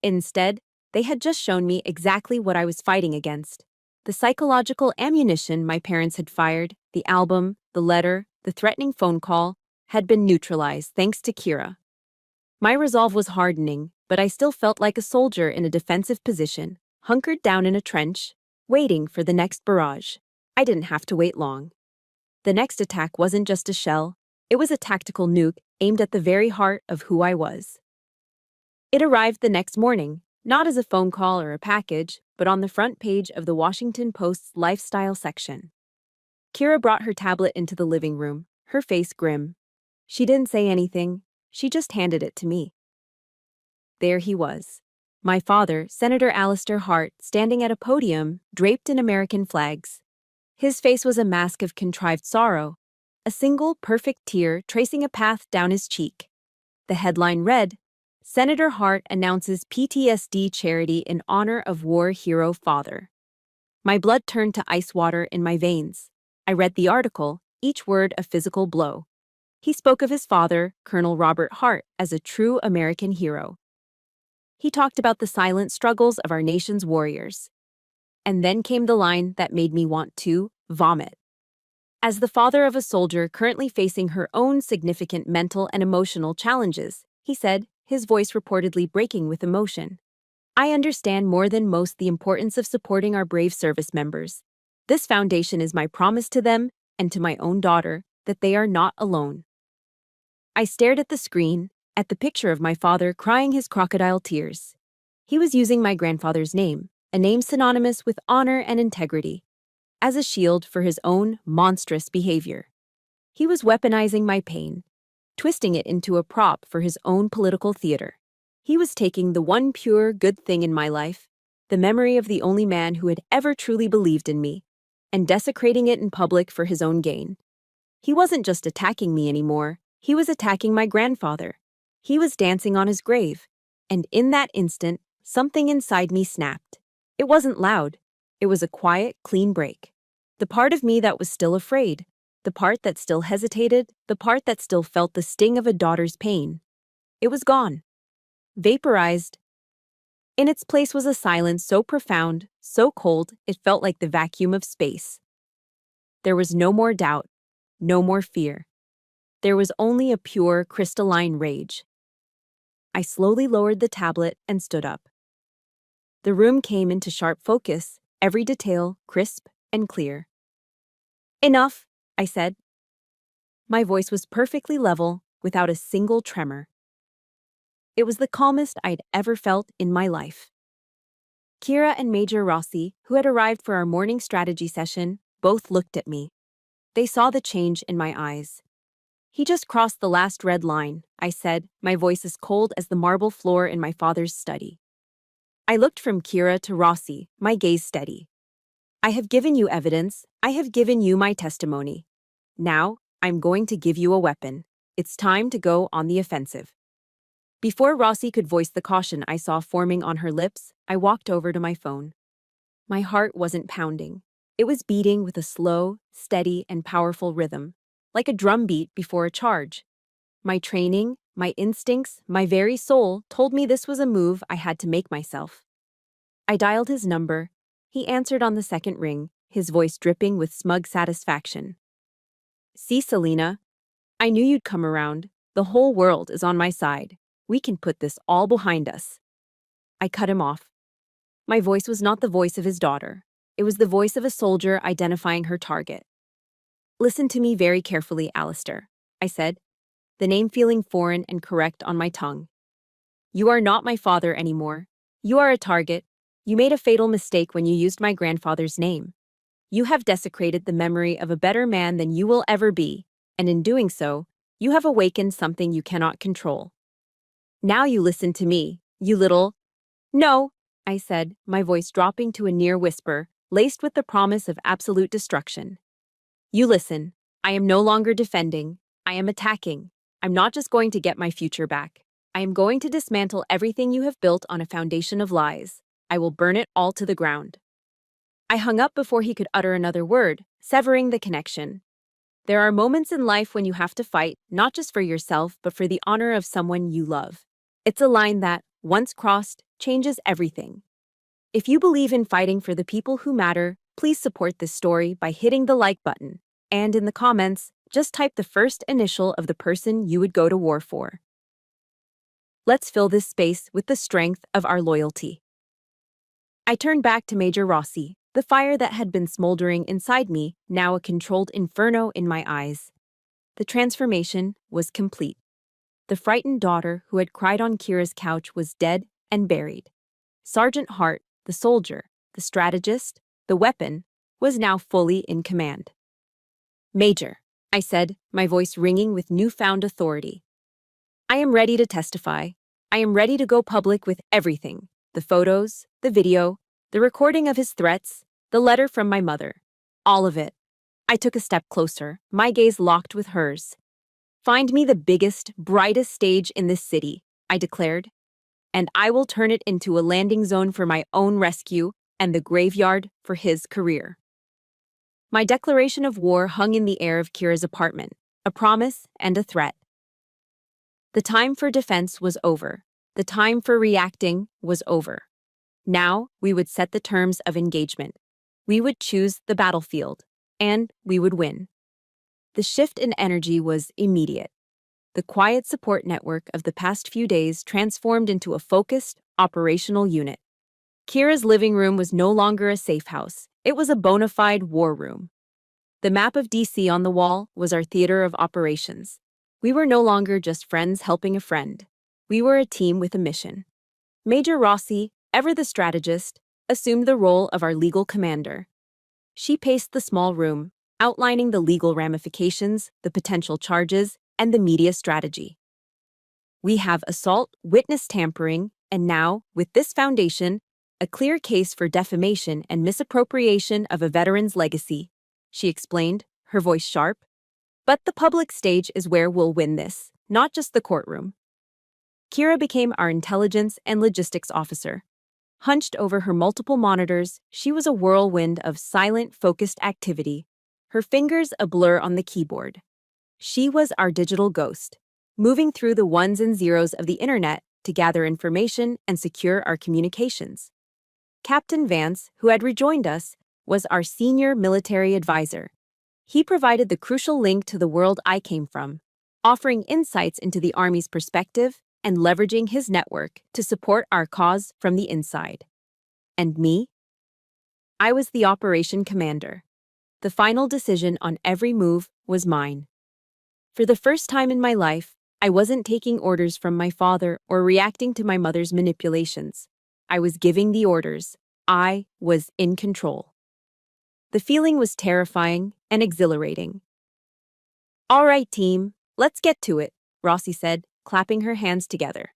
Instead, they had just shown me exactly what I was fighting against. The psychological ammunition my parents had fired, the album, the letter, the threatening phone call, had been neutralized thanks to Kira. My resolve was hardening, but I still felt like a soldier in a defensive position, hunkered down in a trench, waiting for the next barrage. I didn't have to wait long. The next attack wasn't just a shell, it was a tactical nuke aimed at the very heart of who I was. It arrived the next morning, not as a phone call or a package, but on the front page of the Washington Post's lifestyle section. Kira brought her tablet into the living room, her face grim. She didn't say anything, she just handed it to me. There he was. My father, Senator Alistair Hart, standing at a podium, draped in American flags. His face was a mask of contrived sorrow, a single perfect tear tracing a path down his cheek. The headline read, Senator Hart announces PTSD charity in honor of war hero father. My blood turned to ice water in my veins. I read the article, each word a physical blow. He spoke of his father, Colonel Robert Hart, as a true American hero. He talked about the silent struggles of our nation's warriors. And then came the line that made me want to vomit. As the father of a soldier currently facing her own significant mental and emotional challenges, he said, his voice reportedly breaking with emotion, I understand more than most the importance of supporting our brave service members. This foundation is my promise to them and to my own daughter that they are not alone. I stared at the screen, at the picture of my father crying his crocodile tears. He was using my grandfather's name, a name synonymous with honor and integrity, as a shield for his own monstrous behavior. He was weaponizing my pain, twisting it into a prop for his own political theater. He was taking the one pure good thing in my life, the memory of the only man who had ever truly believed in me, and desecrating it in public for his own gain. He wasn't just attacking me anymore, he was attacking my grandfather. He was dancing on his grave, and in that instant, something inside me snapped. It wasn't loud. It was a quiet, clean break. The part of me that was still afraid, the part that still hesitated, the part that still felt the sting of a daughter's pain. It was gone. Vaporized. In its place was a silence so profound, so cold, it felt like the vacuum of space. There was no more doubt, no more fear. There was only a pure, crystalline rage. I slowly lowered the tablet and stood up. The room came into sharp focus, every detail crisp and clear. Enough, I said. My voice was perfectly level, without a single tremor. It was the calmest I'd ever felt in my life. Kira and Major Rossi, who had arrived for our morning strategy session, both looked at me. They saw the change in my eyes. He just crossed the last red line, I said, my voice as cold as the marble floor in my father's study. I looked from Kira to Rossi, my gaze steady. I have given you evidence. I have given you my testimony. Now, I'm going to give you a weapon. It's time to go on the offensive. Before Rossi could voice the caution I saw forming on her lips, I walked over to my phone. My heart wasn't pounding. It was beating with a slow, steady, and powerful rhythm, like a drum beat before a charge. My training, my instincts, my very soul told me this was a move I had to make myself. I dialed his number. He answered on the second ring, his voice dripping with smug satisfaction. See, Selena, I knew you'd come around. The whole world is on my side. We can put this all behind us. I cut him off. My voice was not the voice of his daughter. It was the voice of a soldier identifying her target. Listen to me very carefully, Alistair, I said, the name feeling foreign and correct on my tongue. You are not my father anymore. You are a target. You made a fatal mistake when you used my grandfather's name. You have desecrated the memory of a better man than you will ever be, and in doing so, you have awakened something you cannot control. Now you listen to me, you little— No, I said, my voice dropping to a near whisper, laced with the promise of absolute destruction. You listen. I am no longer defending. I am attacking. I'm not just going to get my future back. I am going to dismantle everything you have built on a foundation of lies. I will burn it all to the ground. I hung up before he could utter another word, severing the connection. There are moments in life when you have to fight, not just for yourself, but for the honor of someone you love. It's a line that, once crossed, changes everything. If you believe in fighting for the people who matter, please support this story by hitting the like button. And in the comments, just type the first initial of the person you would go to war for. Let's fill this space with the strength of our loyalty. I turned back to Major Rossi, the fire that had been smoldering inside me, now a controlled inferno in my eyes. The transformation was complete. The frightened daughter who had cried on Kira's couch was dead and buried. Sergeant Hart, the soldier, the strategist, the weapon, was now fully in command. Major, I said, my voice ringing with newfound authority. I am ready to testify. I am ready to go public with everything. The photos, the video, the recording of his threats, the letter from my mother. All of it. I took a step closer, my gaze locked with hers. Find me the biggest, brightest stage in this city, I declared, and I will turn it into a landing zone for my own rescue and the graveyard for his career. My declaration of war hung in the air of Kira's apartment, a promise and a threat. The time for defense was over. The time for reacting was over. Now we would set the terms of engagement. We would choose the battlefield, and we would win. The shift in energy was immediate. The quiet support network of the past few days transformed into a focused, operational unit. Kira's living room was no longer a safe house. It was a bona fide war room. The map of DC on the wall was our theater of operations. We were no longer just friends helping a friend. We were a team with a mission. Major Rossi, ever the strategist, assumed the role of our legal commander. She paced the small room, outlining the legal ramifications, the potential charges, and the media strategy. We have assault, witness tampering, and now, with this foundation, a clear case for defamation and misappropriation of a veteran's legacy, she explained, her voice sharp. But the public stage is where we'll win this, not just the courtroom. Kira became our intelligence and logistics officer. Hunched over her multiple monitors, she was a whirlwind of silent, focused activity, her fingers a blur on the keyboard. She was our digital ghost, moving through the ones and zeros of the internet to gather information and secure our communications. Captain Vance, who had rejoined us, was our senior military advisor. He provided the crucial link to the world I came from, offering insights into the Army's perspective and leveraging his network to support our cause from the inside. And me? I was the operation commander. The final decision on every move was mine. For the first time in my life, I wasn't taking orders from my father or reacting to my mother's manipulations. I was giving the orders. I was in control. The feeling was terrifying and exhilarating. All right, team, let's get to it, Rossi said, clapping her hands together.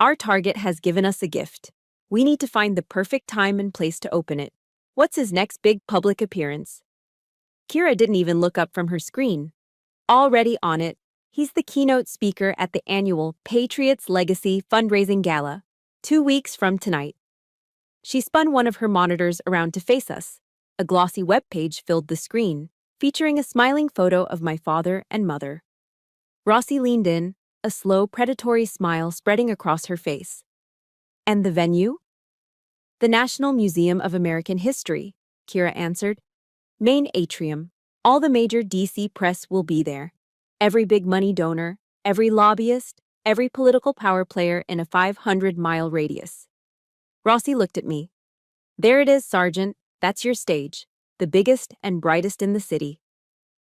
Our target has given us a gift. We need to find the perfect time and place to open it. What's his next big public appearance? Kira didn't even look up from her screen. Already on it, he's the keynote speaker at the annual Patriots Legacy Fundraising Gala, 2 weeks from tonight. She spun one of her monitors around to face us. A glossy web page filled the screen, featuring a smiling photo of my father and mother. Rossi leaned in, a slow, predatory smile spreading across her face. And the venue? The National Museum of American History, Kira answered. Main atrium. All the major DC press will be there. Every big money donor, every lobbyist, every political power player in a 500-mile radius. Rossi looked at me. There it is, Sergeant. That's your stage. The biggest and brightest in the city.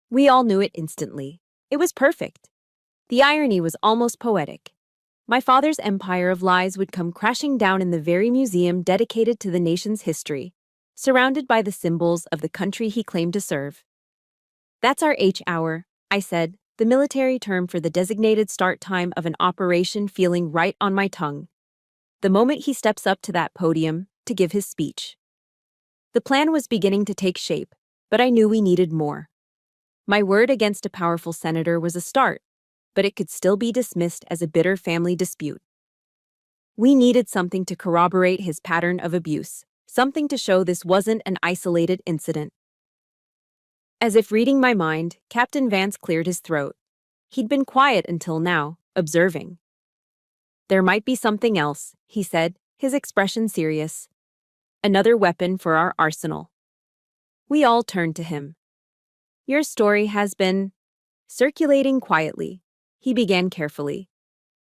We all knew it instantly. It was perfect. The irony was almost poetic. My father's empire of lies would come crashing down in the very museum dedicated to the nation's history, surrounded by the symbols of the country he claimed to serve. That's our H hour, I said, the military term for the designated start time of an operation feeling right on my tongue. The moment he steps up to that podium to give his speech. The plan was beginning to take shape, but I knew we needed more. My word against a powerful senator was a start, but it could still be dismissed as a bitter family dispute. We needed something to corroborate his pattern of abuse, something to show this wasn't an isolated incident. As if reading my mind, Captain Vance cleared his throat. He'd been quiet until now, observing. "There might be something else," he said, his expression serious. "Another weapon for our arsenal." We all turned to him. "Your story has been circulating quietly," he began carefully.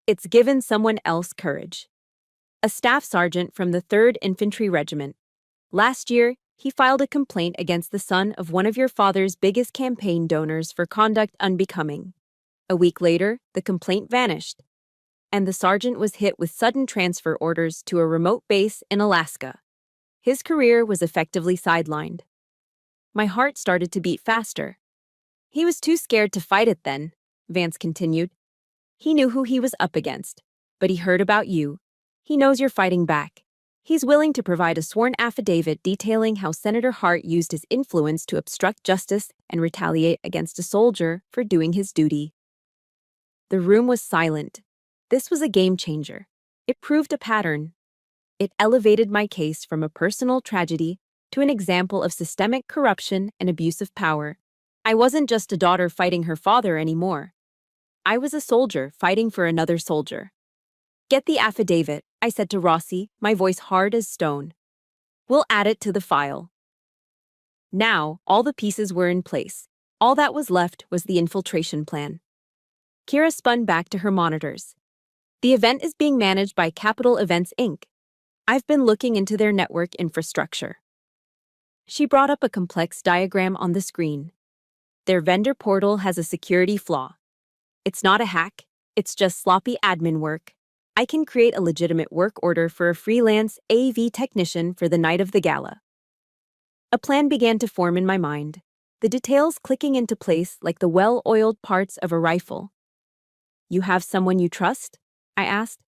"It's given someone else courage. A staff sergeant from the 3rd Infantry Regiment. Last year, he filed a complaint against the son of one of your father's biggest campaign donors for conduct unbecoming. A week later, the complaint vanished, and the sergeant was hit with sudden transfer orders to a remote base in Alaska. His career was effectively sidelined." My heart started to beat faster. "He was too scared to fight it then," Vance continued. "He knew who he was up against, but he heard about you. He knows you're fighting back. He's willing to provide a sworn affidavit detailing how Senator Hart used his influence to obstruct justice and retaliate against a soldier for doing his duty." The room was silent. This was a game changer. It proved a pattern. It elevated my case from a personal tragedy to an example of systemic corruption and abuse of power. I wasn't just a daughter fighting her father anymore. I was a soldier fighting for another soldier. "Get the affidavit," I said to Rossi, my voice hard as stone. "We'll add it to the file." Now, all the pieces were in place. All that was left was the infiltration plan. Kira spun back to her monitors. "The event is being managed by Capital Events, Inc. I've been looking into their network infrastructure." She brought up a complex diagram on the screen. "Their vendor portal has a security flaw. It's not a hack, it's just sloppy admin work. I can create a legitimate work order for a freelance AV technician for the night of the gala." A plan began to form in my mind, the details clicking into place like the well-oiled parts of a rifle. "You have someone you trust?" I asked.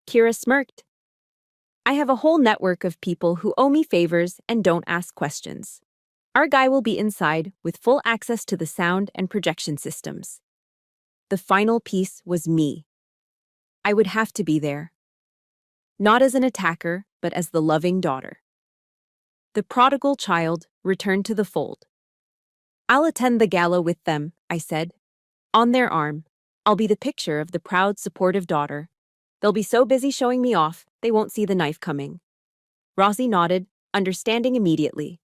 Kira smirked. "I have a whole network of people who owe me favors and don't ask questions. Our guy will be inside with full access to the sound and projection systems." The final piece was me. I would have to be there. Not as an attacker, but as the loving daughter. The prodigal child returned to the fold. "I'll attend the gala with them," I said. "On their arm. I'll be the picture of the proud, supportive daughter. They'll be so busy showing me off, they won't see the knife coming." Rossi nodded, understanding immediately.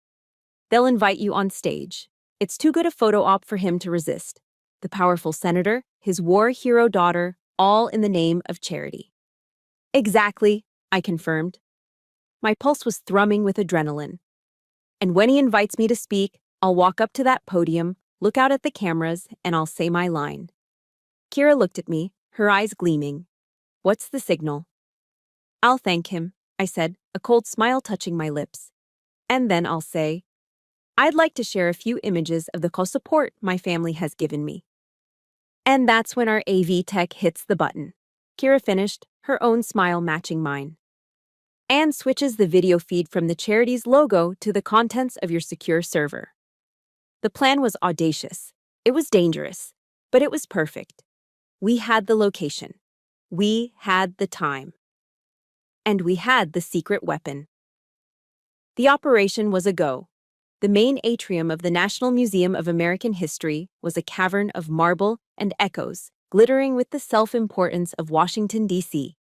"They'll invite you on stage. It's too good a photo op for him to resist. The powerful senator, his war hero daughter, all in the name of charity." "Exactly," I confirmed. My pulse was thrumming with adrenaline. "And when he invites me to speak, I'll walk up to that podium, look out at the cameras, and I'll say my line." Kira looked at me, her eyes gleaming. "What's the signal?" "I'll thank him," I said, a cold smile touching my lips. "And then I'll say, I'd like to share a few images of the support my family has given me." And that's when our AV tech hits the button. Kira finished, her own smile matching mine. "And switches the video feed from the charity's logo to the contents of your secure server." The plan was audacious. It was dangerous, but it was perfect. We had the location. We had the time. And we had the secret weapon. The operation was a go. The main atrium of the National Museum of American History was a cavern of marble and echoes, glittering with the self-importance of Washington, D.C.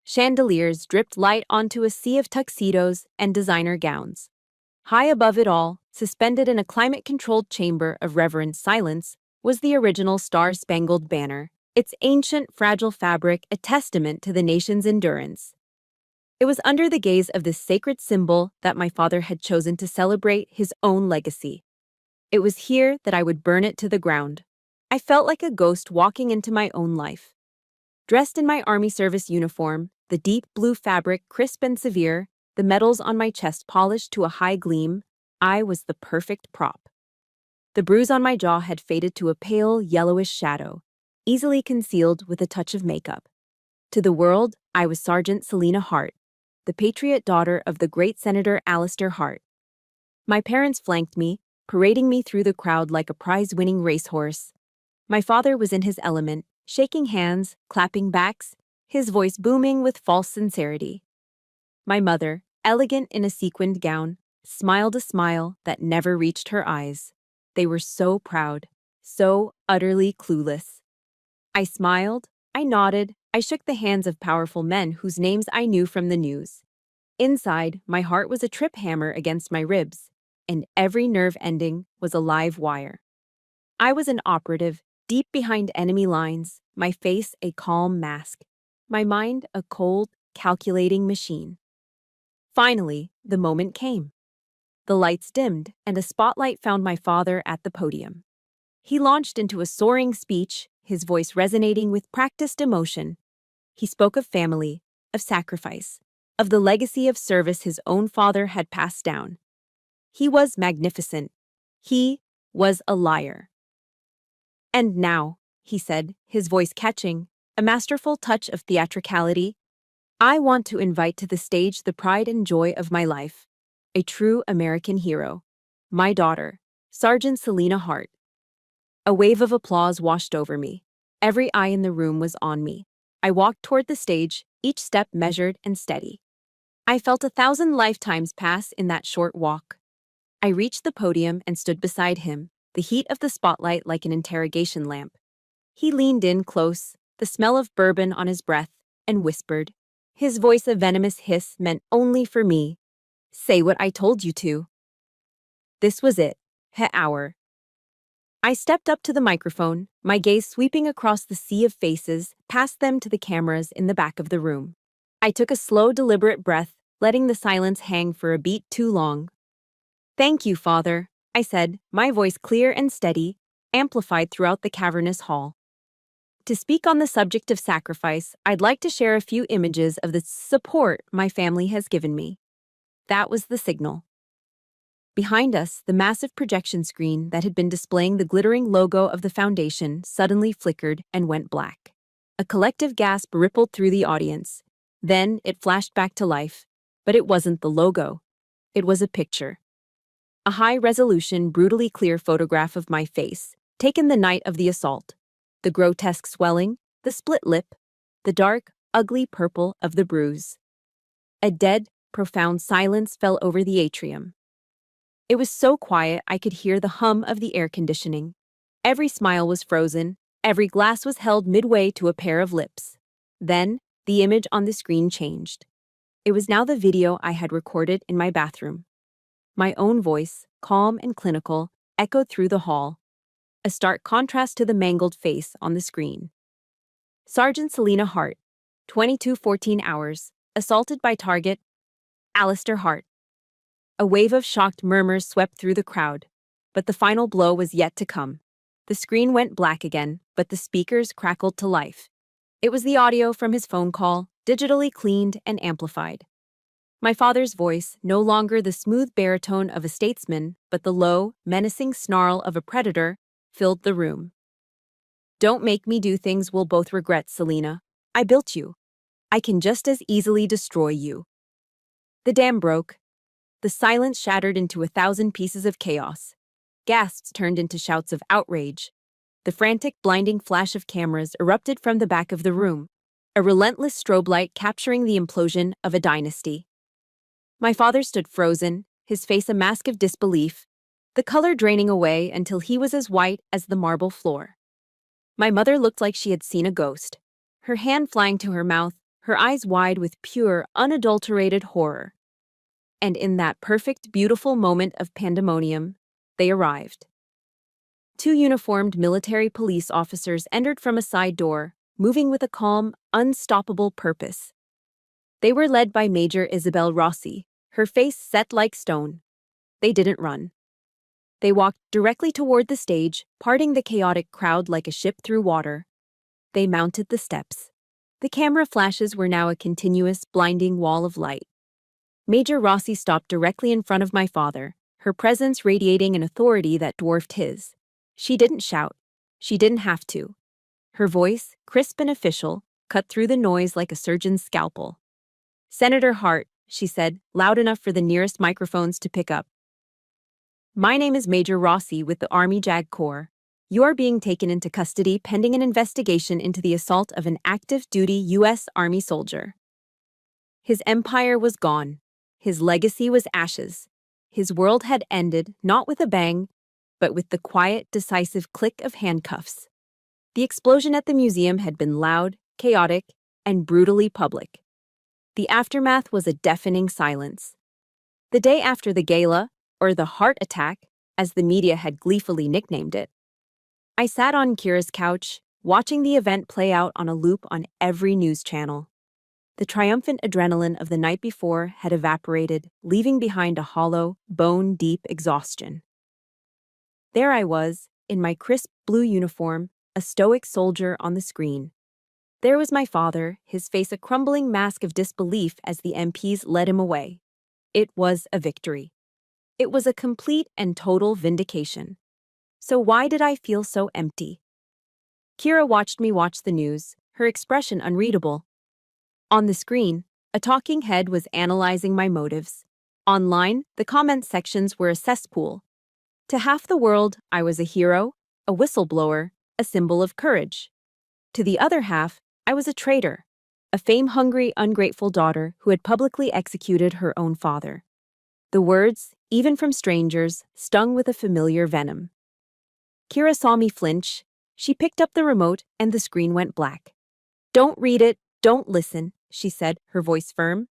Chandeliers dripped light onto a sea of tuxedos and designer gowns. High above it all, suspended in a climate-controlled chamber of reverent silence, was the original Star-Spangled Banner, its ancient, fragile fabric a testament to the nation's endurance. It was under the gaze of this sacred symbol that my father had chosen to celebrate his own legacy. It was here that I would burn it to the ground. I felt like a ghost walking into my own life. Dressed in my Army service uniform, the deep blue fabric crisp and severe, the medals on my chest polished to a high gleam, I was the perfect prop. The bruise on my jaw had faded to a pale, yellowish shadow, easily concealed with a touch of makeup. To the world, I was Sergeant Selena Hart, the patriot daughter of the great Senator Alistair Hart. My parents flanked me, parading me through the crowd like a prize-winning racehorse. My father was in his element, shaking hands, clapping backs, his voice booming with false sincerity. My mother, elegant in a sequined gown, smiled a smile that never reached her eyes. They were so proud, so utterly clueless. I smiled, I nodded, I shook the hands of powerful men whose names I knew from the news. Inside, my heart was a trip hammer against my ribs, and every nerve ending was a live wire. I was an operative, deep behind enemy lines, my face a calm mask, my mind a cold, calculating machine. Finally, the moment came. The lights dimmed, and a spotlight found my father at the podium. He launched into a soaring speech, his voice resonating with practiced emotion. He spoke of family, of sacrifice, of the legacy of service his own father had passed down. He was magnificent. He was a liar. "And now," he said, his voice catching, a masterful touch of theatricality, "I want to invite to the stage the pride and joy of my life, a true American hero, my daughter, Sergeant Selena Hart." A wave of applause washed over me. Every eye in the room was on me. I walked toward the stage, each step measured and steady. I felt 1,000 lifetimes pass in that short walk. I reached the podium and stood beside him, the heat of the spotlight like an interrogation lamp. He leaned in close, the smell of bourbon on his breath, and whispered. His voice a venomous hiss meant only for me. "Say what I told you to." This was it. He hour. I stepped up to the microphone, my gaze sweeping across the sea of faces, past them to the cameras in the back of the room. I took a slow, deliberate breath, letting the silence hang for a beat too long. "Thank you, Father," I said, my voice clear and steady, amplified throughout the cavernous hall. To speak on the subject of sacrifice, I'd like to share a few images of the support my family has given me. That was the signal. Behind us, the massive projection screen that had been displaying the glittering logo of the foundation suddenly flickered and went black. A collective gasp rippled through the audience. Then it flashed back to life. But it wasn't the logo. It was a picture. A high-resolution, brutally clear photograph of my face, taken the night of the assault. The grotesque swelling, the split lip, the dark, ugly purple of the bruise. A dead, profound silence fell over the atrium. It was so quiet I could hear the hum of the air conditioning. Every smile was frozen, every glass was held midway to a pair of lips. Then, the image on the screen changed. It was now the video I had recorded in my bathroom. My own voice, calm and clinical, echoed through the hall, a stark contrast to the mangled face on the screen. Sergeant Selena Hart, 22:14 hours, assaulted by target, Alistair Hart. A wave of shocked murmurs swept through the crowd, but the final blow was yet to come. The screen went black again, but the speakers crackled to life. It was the audio from his phone call, digitally cleaned and amplified. My father's voice, no longer the smooth baritone of a statesman, but the low, menacing snarl of a predator, filled the room. "Don't make me do things we'll both regret, Selena. I built you. I can just as easily destroy you." The dam broke. The silence shattered into 1,000 pieces of chaos. Gasps turned into shouts of outrage. The frantic, blinding flash of cameras erupted from the back of the room, a relentless strobe light capturing the implosion of a dynasty. My father stood frozen, his face a mask of disbelief, the color draining away until he was as white as the marble floor. My mother looked like she had seen a ghost, her hand flying to her mouth, her eyes wide with pure, unadulterated horror. And in that perfect, beautiful moment of pandemonium, they arrived. 2 uniformed military police officers entered from a side door, moving with a calm, unstoppable purpose. They were led by Major Isabel Rossi, her face set like stone. They didn't run. They walked directly toward the stage, parting the chaotic crowd like a ship through water. They mounted the steps. The camera flashes were now a continuous, blinding wall of light. Major Rossi stopped directly in front of my father, her presence radiating an authority that dwarfed his. She didn't shout. She didn't have to. Her voice, crisp and official, cut through the noise like a surgeon's scalpel. "Senator Hart, she said, loud enough for the nearest microphones to pick up. My name is Major Rossi with the Army JAG Corps. You are being taken into custody pending an investigation into the assault of an active-duty U.S. Army soldier. His empire was gone. His legacy was ashes. His world had ended, not with a bang, but with the quiet, decisive click of handcuffs. The explosion at the museum had been loud, chaotic, and brutally public. The aftermath was a deafening silence. The day after the gala, or the heart attack, as the media had gleefully nicknamed it, I sat on Kira's couch, watching the event play out on a loop on every news channel. The triumphant adrenaline of the night before had evaporated, leaving behind a hollow, bone-deep exhaustion. There I was, in my crisp blue uniform, a stoic soldier on the screen. There was my father, his face a crumbling mask of disbelief as the MPs led him away. It was a victory. It was a complete and total vindication. So why did I feel so empty? Kira watched me watch the news, her expression unreadable. On the screen, a talking head was analyzing my motives. Online, the comment sections were a cesspool. To half the world, I was a hero, a whistleblower, a symbol of courage. To the other half, I was a traitor, a fame-hungry, ungrateful daughter who had publicly executed her own father. The words, even from strangers, stung with a familiar venom. Kira saw me flinch. She picked up the remote and the screen went black. "Don't read it, don't listen," she said, her voice firm.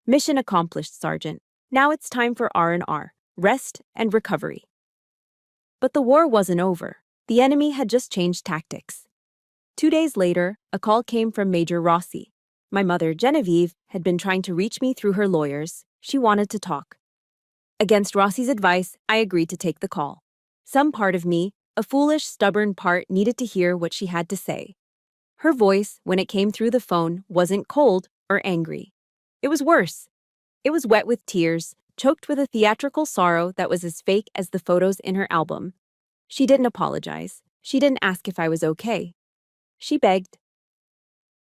"Mission accomplished, Sergeant. Now it's time for R&R, rest and recovery." But the war wasn't over. The enemy had just changed tactics. 2 days later, a call came from Major Rossi. My mother, Genevieve, had been trying to reach me through her lawyers. She wanted to talk. Against Rossi's advice, I agreed to take the call. Some part of me, a foolish, stubborn part, needed to hear what she had to say. Her voice, when it came through the phone, wasn't cold or angry. It was worse. It was wet with tears, choked with a theatrical sorrow that was as fake as the photos in her album. She didn't apologize. She didn't ask if I was okay. She begged.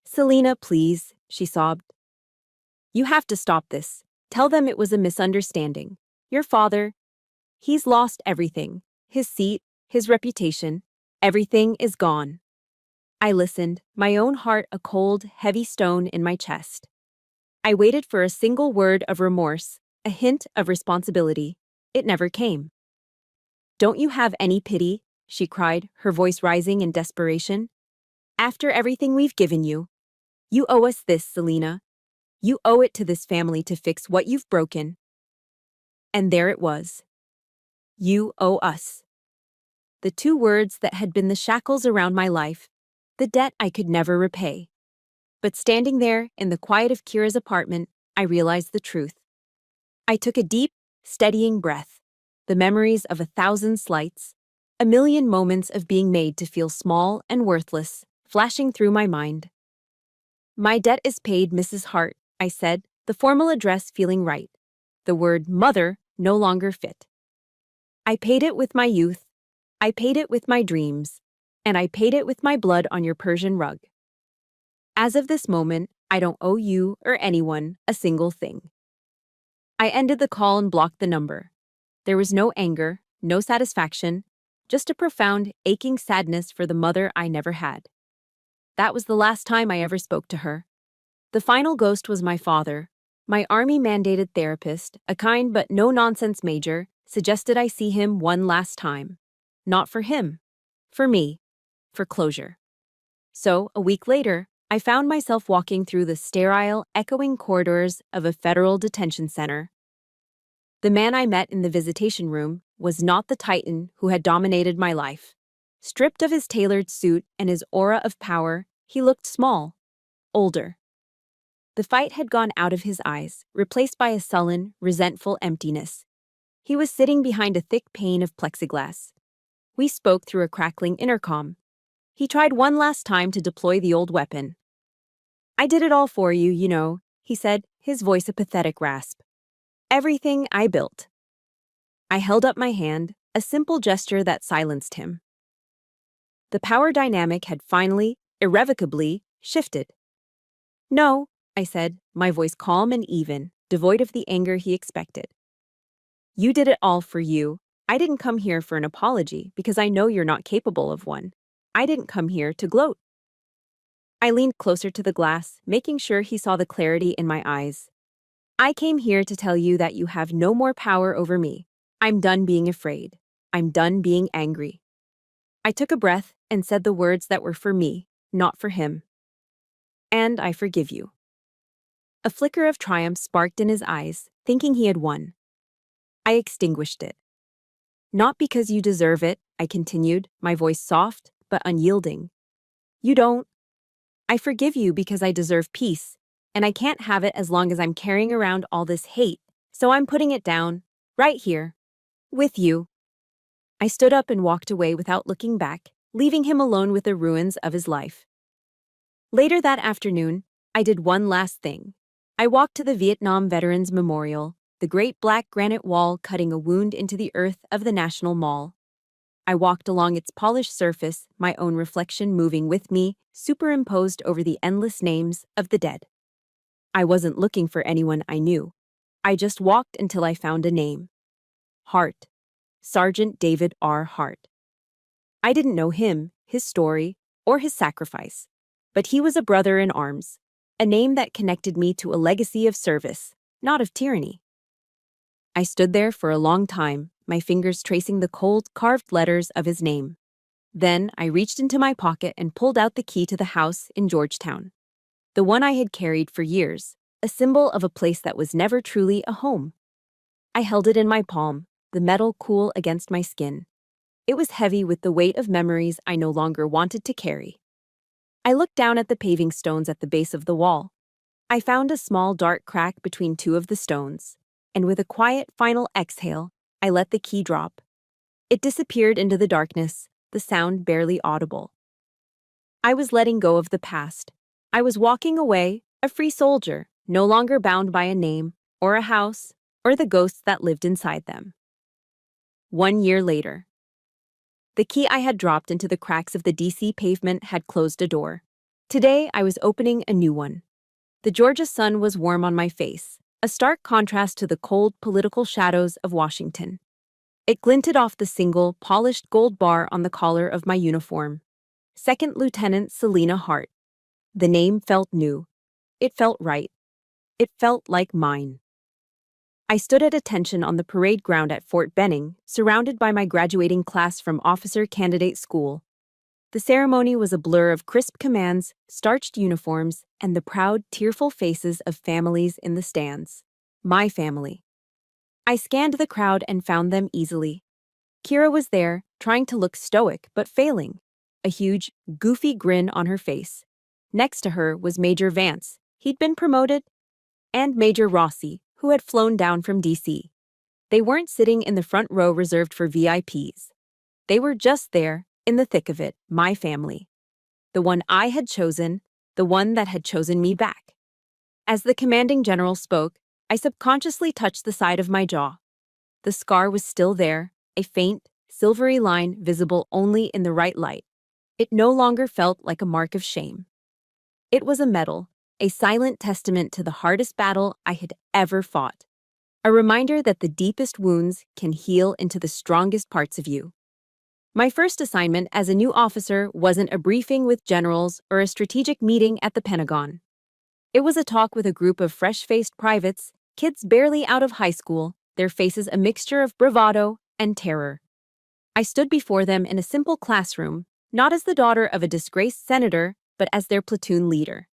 "Selena, please," she sobbed. "You have to stop this. Tell them it was a misunderstanding. Your father, he's lost everything. His seat, his reputation, everything is gone." I listened, my own heart a cold, heavy stone in my chest. I waited for a single word of remorse, a hint of responsibility. It never came. "Don't you have any pity?" she cried, her voice rising in desperation. "After everything we've given you, you owe us this, Selena. You owe it to this family to fix what you've broken." And there it was. You owe us. The two words that had been the shackles around my life, the debt I could never repay. But standing there in the quiet of Kira's apartment, I realized the truth. I took a deep, steadying breath, the memories of 1,000 slights, a million moments of being made to feel small and worthless, flashing through my mind. "My debt is paid, Mrs. Hart," I said, the formal address feeling right. The word mother no longer fit. "I paid it with my youth, I paid it with my dreams, and I paid it with my blood on your Persian rug. As of this moment, I don't owe you or anyone a single thing." I ended the call and blocked the number. There was no anger, no satisfaction, just a profound, aching sadness for the mother I never had. That was the last time I ever spoke to her. The final ghost was my father. My Army-mandated therapist, a kind but no-nonsense major, suggested I see him one last time. Not for him. For me. For closure. So, a week later, I found myself walking through the sterile, echoing corridors of a federal detention center. The man I met in the visitation room was not the titan who had dominated my life. Stripped of his tailored suit and his aura of power, he looked small, older. The fight had gone out of his eyes, replaced by a sullen, resentful emptiness. He was sitting behind a thick pane of plexiglass. We spoke through a crackling intercom. He tried one last time to deploy the old weapon. "I did it all for you, you know," he said, his voice a pathetic rasp. "Everything I built." I held up my hand, a simple gesture that silenced him. The power dynamic had finally, irrevocably, shifted. "No," I said, my voice calm and even, devoid of the anger he expected. You did it all for you. I didn't come here for an apology because I know you're not capable of one. I didn't come here to gloat. I leaned closer to the glass, making sure he saw the clarity in my eyes. I came here to tell you that you have no more power over me. I'm done being afraid. I'm done being angry. I took a breath and said the words that were for me, not for him. And I forgive you. A flicker of triumph sparked in his eyes, thinking he had won. I extinguished it. Not because you deserve it, I continued, my voice soft but unyielding. You don't. I forgive you because I deserve peace, and I can't have it as long as I'm carrying around all this hate, so I'm putting it down, right here, with you. I stood up and walked away without looking back, leaving him alone with the ruins of his life. Later that afternoon, I did one last thing. I walked to the Vietnam Veterans Memorial, the great black granite wall cutting a wound into the earth of the National Mall. I walked along its polished surface, my own reflection moving with me, superimposed over the endless names of the dead. I wasn't looking for anyone I knew. I just walked until I found a name. Hart. Sergeant David R. Hart. I didn't know him, his story, or his sacrifice, but he was a brother in arms, a name that connected me to a legacy of service, not of tyranny. I stood there for a long time, my fingers tracing the cold, carved letters of his name. Then I reached into my pocket and pulled out the key to the house in Georgetown. The one I had carried for years, a symbol of a place that was never truly a home. I held it in my palm, the metal cool against my skin. It was heavy with the weight of memories I no longer wanted to carry. I looked down at the paving stones at the base of the wall. I found a small dark crack between two of the stones, and with a quiet final exhale, I let the key drop. It disappeared into the darkness, the sound barely audible. I was letting go of the past. I was walking away, a free soldier, no longer bound by a name, or a house, or the ghosts that lived inside them. 1 year later. The key I had dropped into the cracks of the DC pavement had closed a door. Today, I was opening a new one. The Georgia sun was warm on my face, a stark contrast to the cold political shadows of Washington. It glinted off the single, polished gold bar on the collar of my uniform. Second Lieutenant Selena Hart. The name felt new. It felt right. It felt like mine. I stood at attention on the parade ground at Fort Benning, surrounded by my graduating class from Officer Candidate School. The ceremony was a blur of crisp commands, starched uniforms, and the proud, tearful faces of families in the stands. My family. I scanned the crowd and found them easily. Kira was there, trying to look stoic but failing, a huge, goofy grin on her face. Next to her was Major Vance, he'd been promoted, and Major Rossi, who had flown down from DC. They weren't sitting in the front row reserved for VIPs. They were just there, in the thick of it, my family. The one I had chosen, the one that had chosen me back. As the commanding general spoke, I subconsciously touched the side of my jaw. The scar was still there, a faint, silvery line visible only in the right light. It no longer felt like a mark of shame. It was a medal, a silent testament to the hardest battle I had ever fought. A reminder that the deepest wounds can heal into the strongest parts of you. My first assignment as a new officer wasn't a briefing with generals or a strategic meeting at the Pentagon. It was a talk with a group of fresh-faced privates, kids barely out of high school, their faces a mixture of bravado and terror. I stood before them in a simple classroom, not as the daughter of a disgraced senator, but as their platoon leader.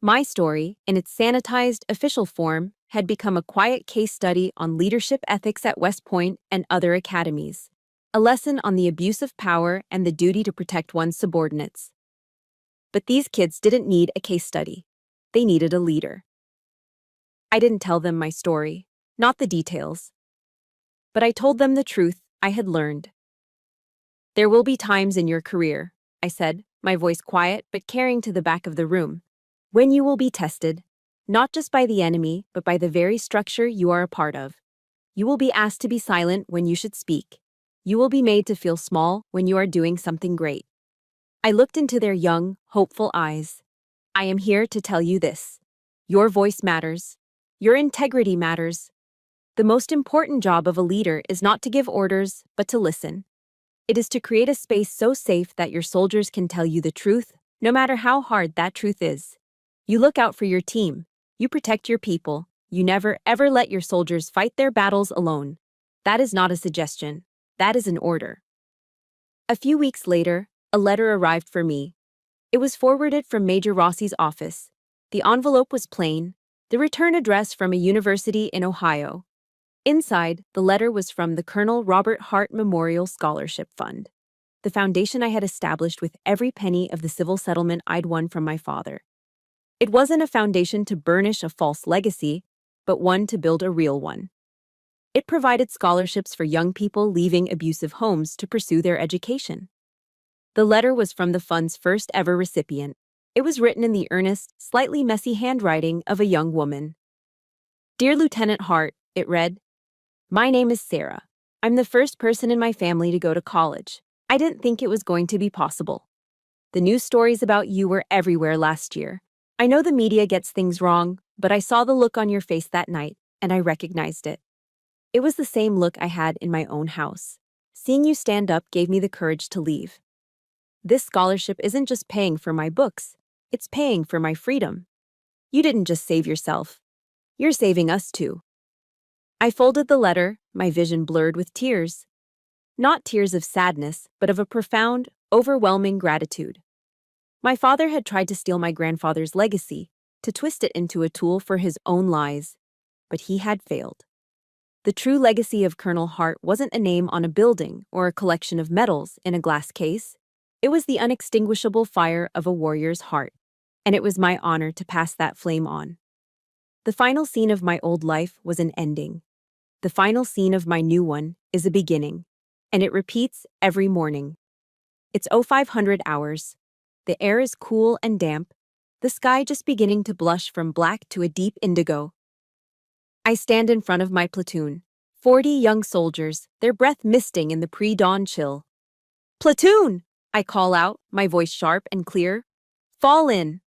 My story, in its sanitized, official form, had become a quiet case study on leadership ethics at West Point and other academies, a lesson on the abuse of power and the duty to protect one's subordinates. But these kids didn't need a case study. They needed a leader. I didn't tell them my story, not the details. But I told them the truth I had learned. There will be times in your career, I said, my voice quiet but carrying to the back of the room, when you will be tested, not just by the enemy, but by the very structure you are a part of. You will be asked to be silent when you should speak. You will be made to feel small when you are doing something great. I looked into their young, hopeful eyes. I am here to tell you this. Your voice matters. Your integrity matters. The most important job of a leader is not to give orders, but to listen. It is to create a space so safe that your soldiers can tell you the truth, no matter how hard that truth is. You look out for your team. You protect your people. You never, ever let your soldiers fight their battles alone. That is not a suggestion. That is an order. A few weeks later, a letter arrived for me. It was forwarded from Major Rossi's office. The envelope was plain, the return address from a university in Ohio. Inside, the letter was from the Colonel Robert Hart Memorial Scholarship Fund, the foundation I had established with every penny of the civil settlement I'd won from my father. It wasn't a foundation to burnish a false legacy, but one to build a real one. It provided scholarships for young people leaving abusive homes to pursue their education. The letter was from the fund's first ever recipient. It was written in the earnest, slightly messy handwriting of a young woman. Dear Lieutenant Hart, it read, my name is Sarah. I'm the first person in my family to go to college. I didn't think it was going to be possible. The news stories about you were everywhere last year. I know the media gets things wrong, but I saw the look on your face that night, and I recognized it. It was the same look I had in my own house. Seeing you stand up gave me the courage to leave. This scholarship isn't just paying for my books, it's paying for my freedom. You didn't just save yourself. You're saving us too. I folded the letter, my vision blurred with tears. Not tears of sadness, but of a profound, overwhelming gratitude. My father had tried to steal my grandfather's legacy, to twist it into a tool for his own lies, but he had failed. The true legacy of Colonel Hart wasn't a name on a building or a collection of medals in a glass case. It was the unextinguishable fire of a warrior's heart, and it was my honor to pass that flame on. The final scene of my old life was an ending. The final scene of my new one is a beginning, and it repeats every morning. It's 0500 hours. The air is cool and damp, the sky just beginning to blush from black to a deep indigo. I stand in front of my platoon, 40 young soldiers, their breath misting in the pre-dawn chill. Platoon! I call out, my voice sharp and clear. Fall in.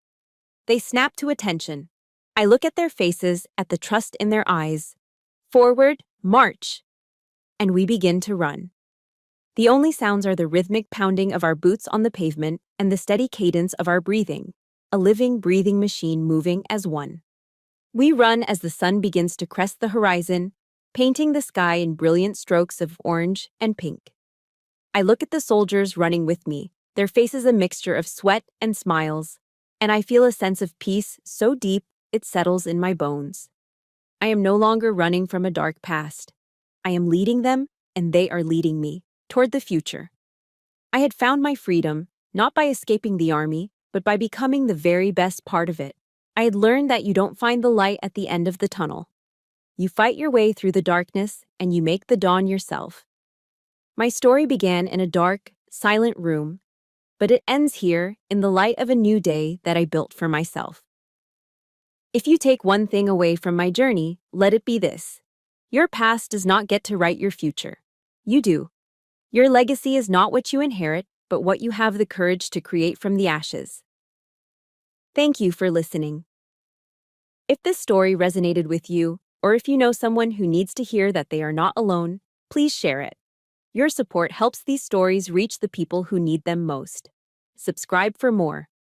They snap to attention. I look at their faces, at the trust in their eyes. Forward, march! And we begin to run. The only sounds are the rhythmic pounding of our boots on the pavement and the steady cadence of our breathing, a living, breathing machine moving as one. We run as the sun begins to crest the horizon, painting the sky in brilliant strokes of orange and pink. I look at the soldiers running with me, their faces a mixture of sweat and smiles, and I feel a sense of peace so deep it settles in my bones. I am no longer running from a dark past. I am leading them, and they are leading me, toward the future. I had found my freedom, not by escaping the army, but by becoming the very best part of it. I had learned that you don't find the light at the end of the tunnel. You fight your way through the darkness, and you make the dawn yourself. My story began in a dark, silent room, but it ends here in the light of a new day that I built for myself. If you take one thing away from my journey, let it be this. Your past does not get to write your future. You do. Your legacy is not what you inherit, but what you have the courage to create from the ashes. Thank you for listening. If this story resonated with you, or if you know someone who needs to hear that they are not alone, please share it. Your support helps these stories reach the people who need them most. Subscribe for more.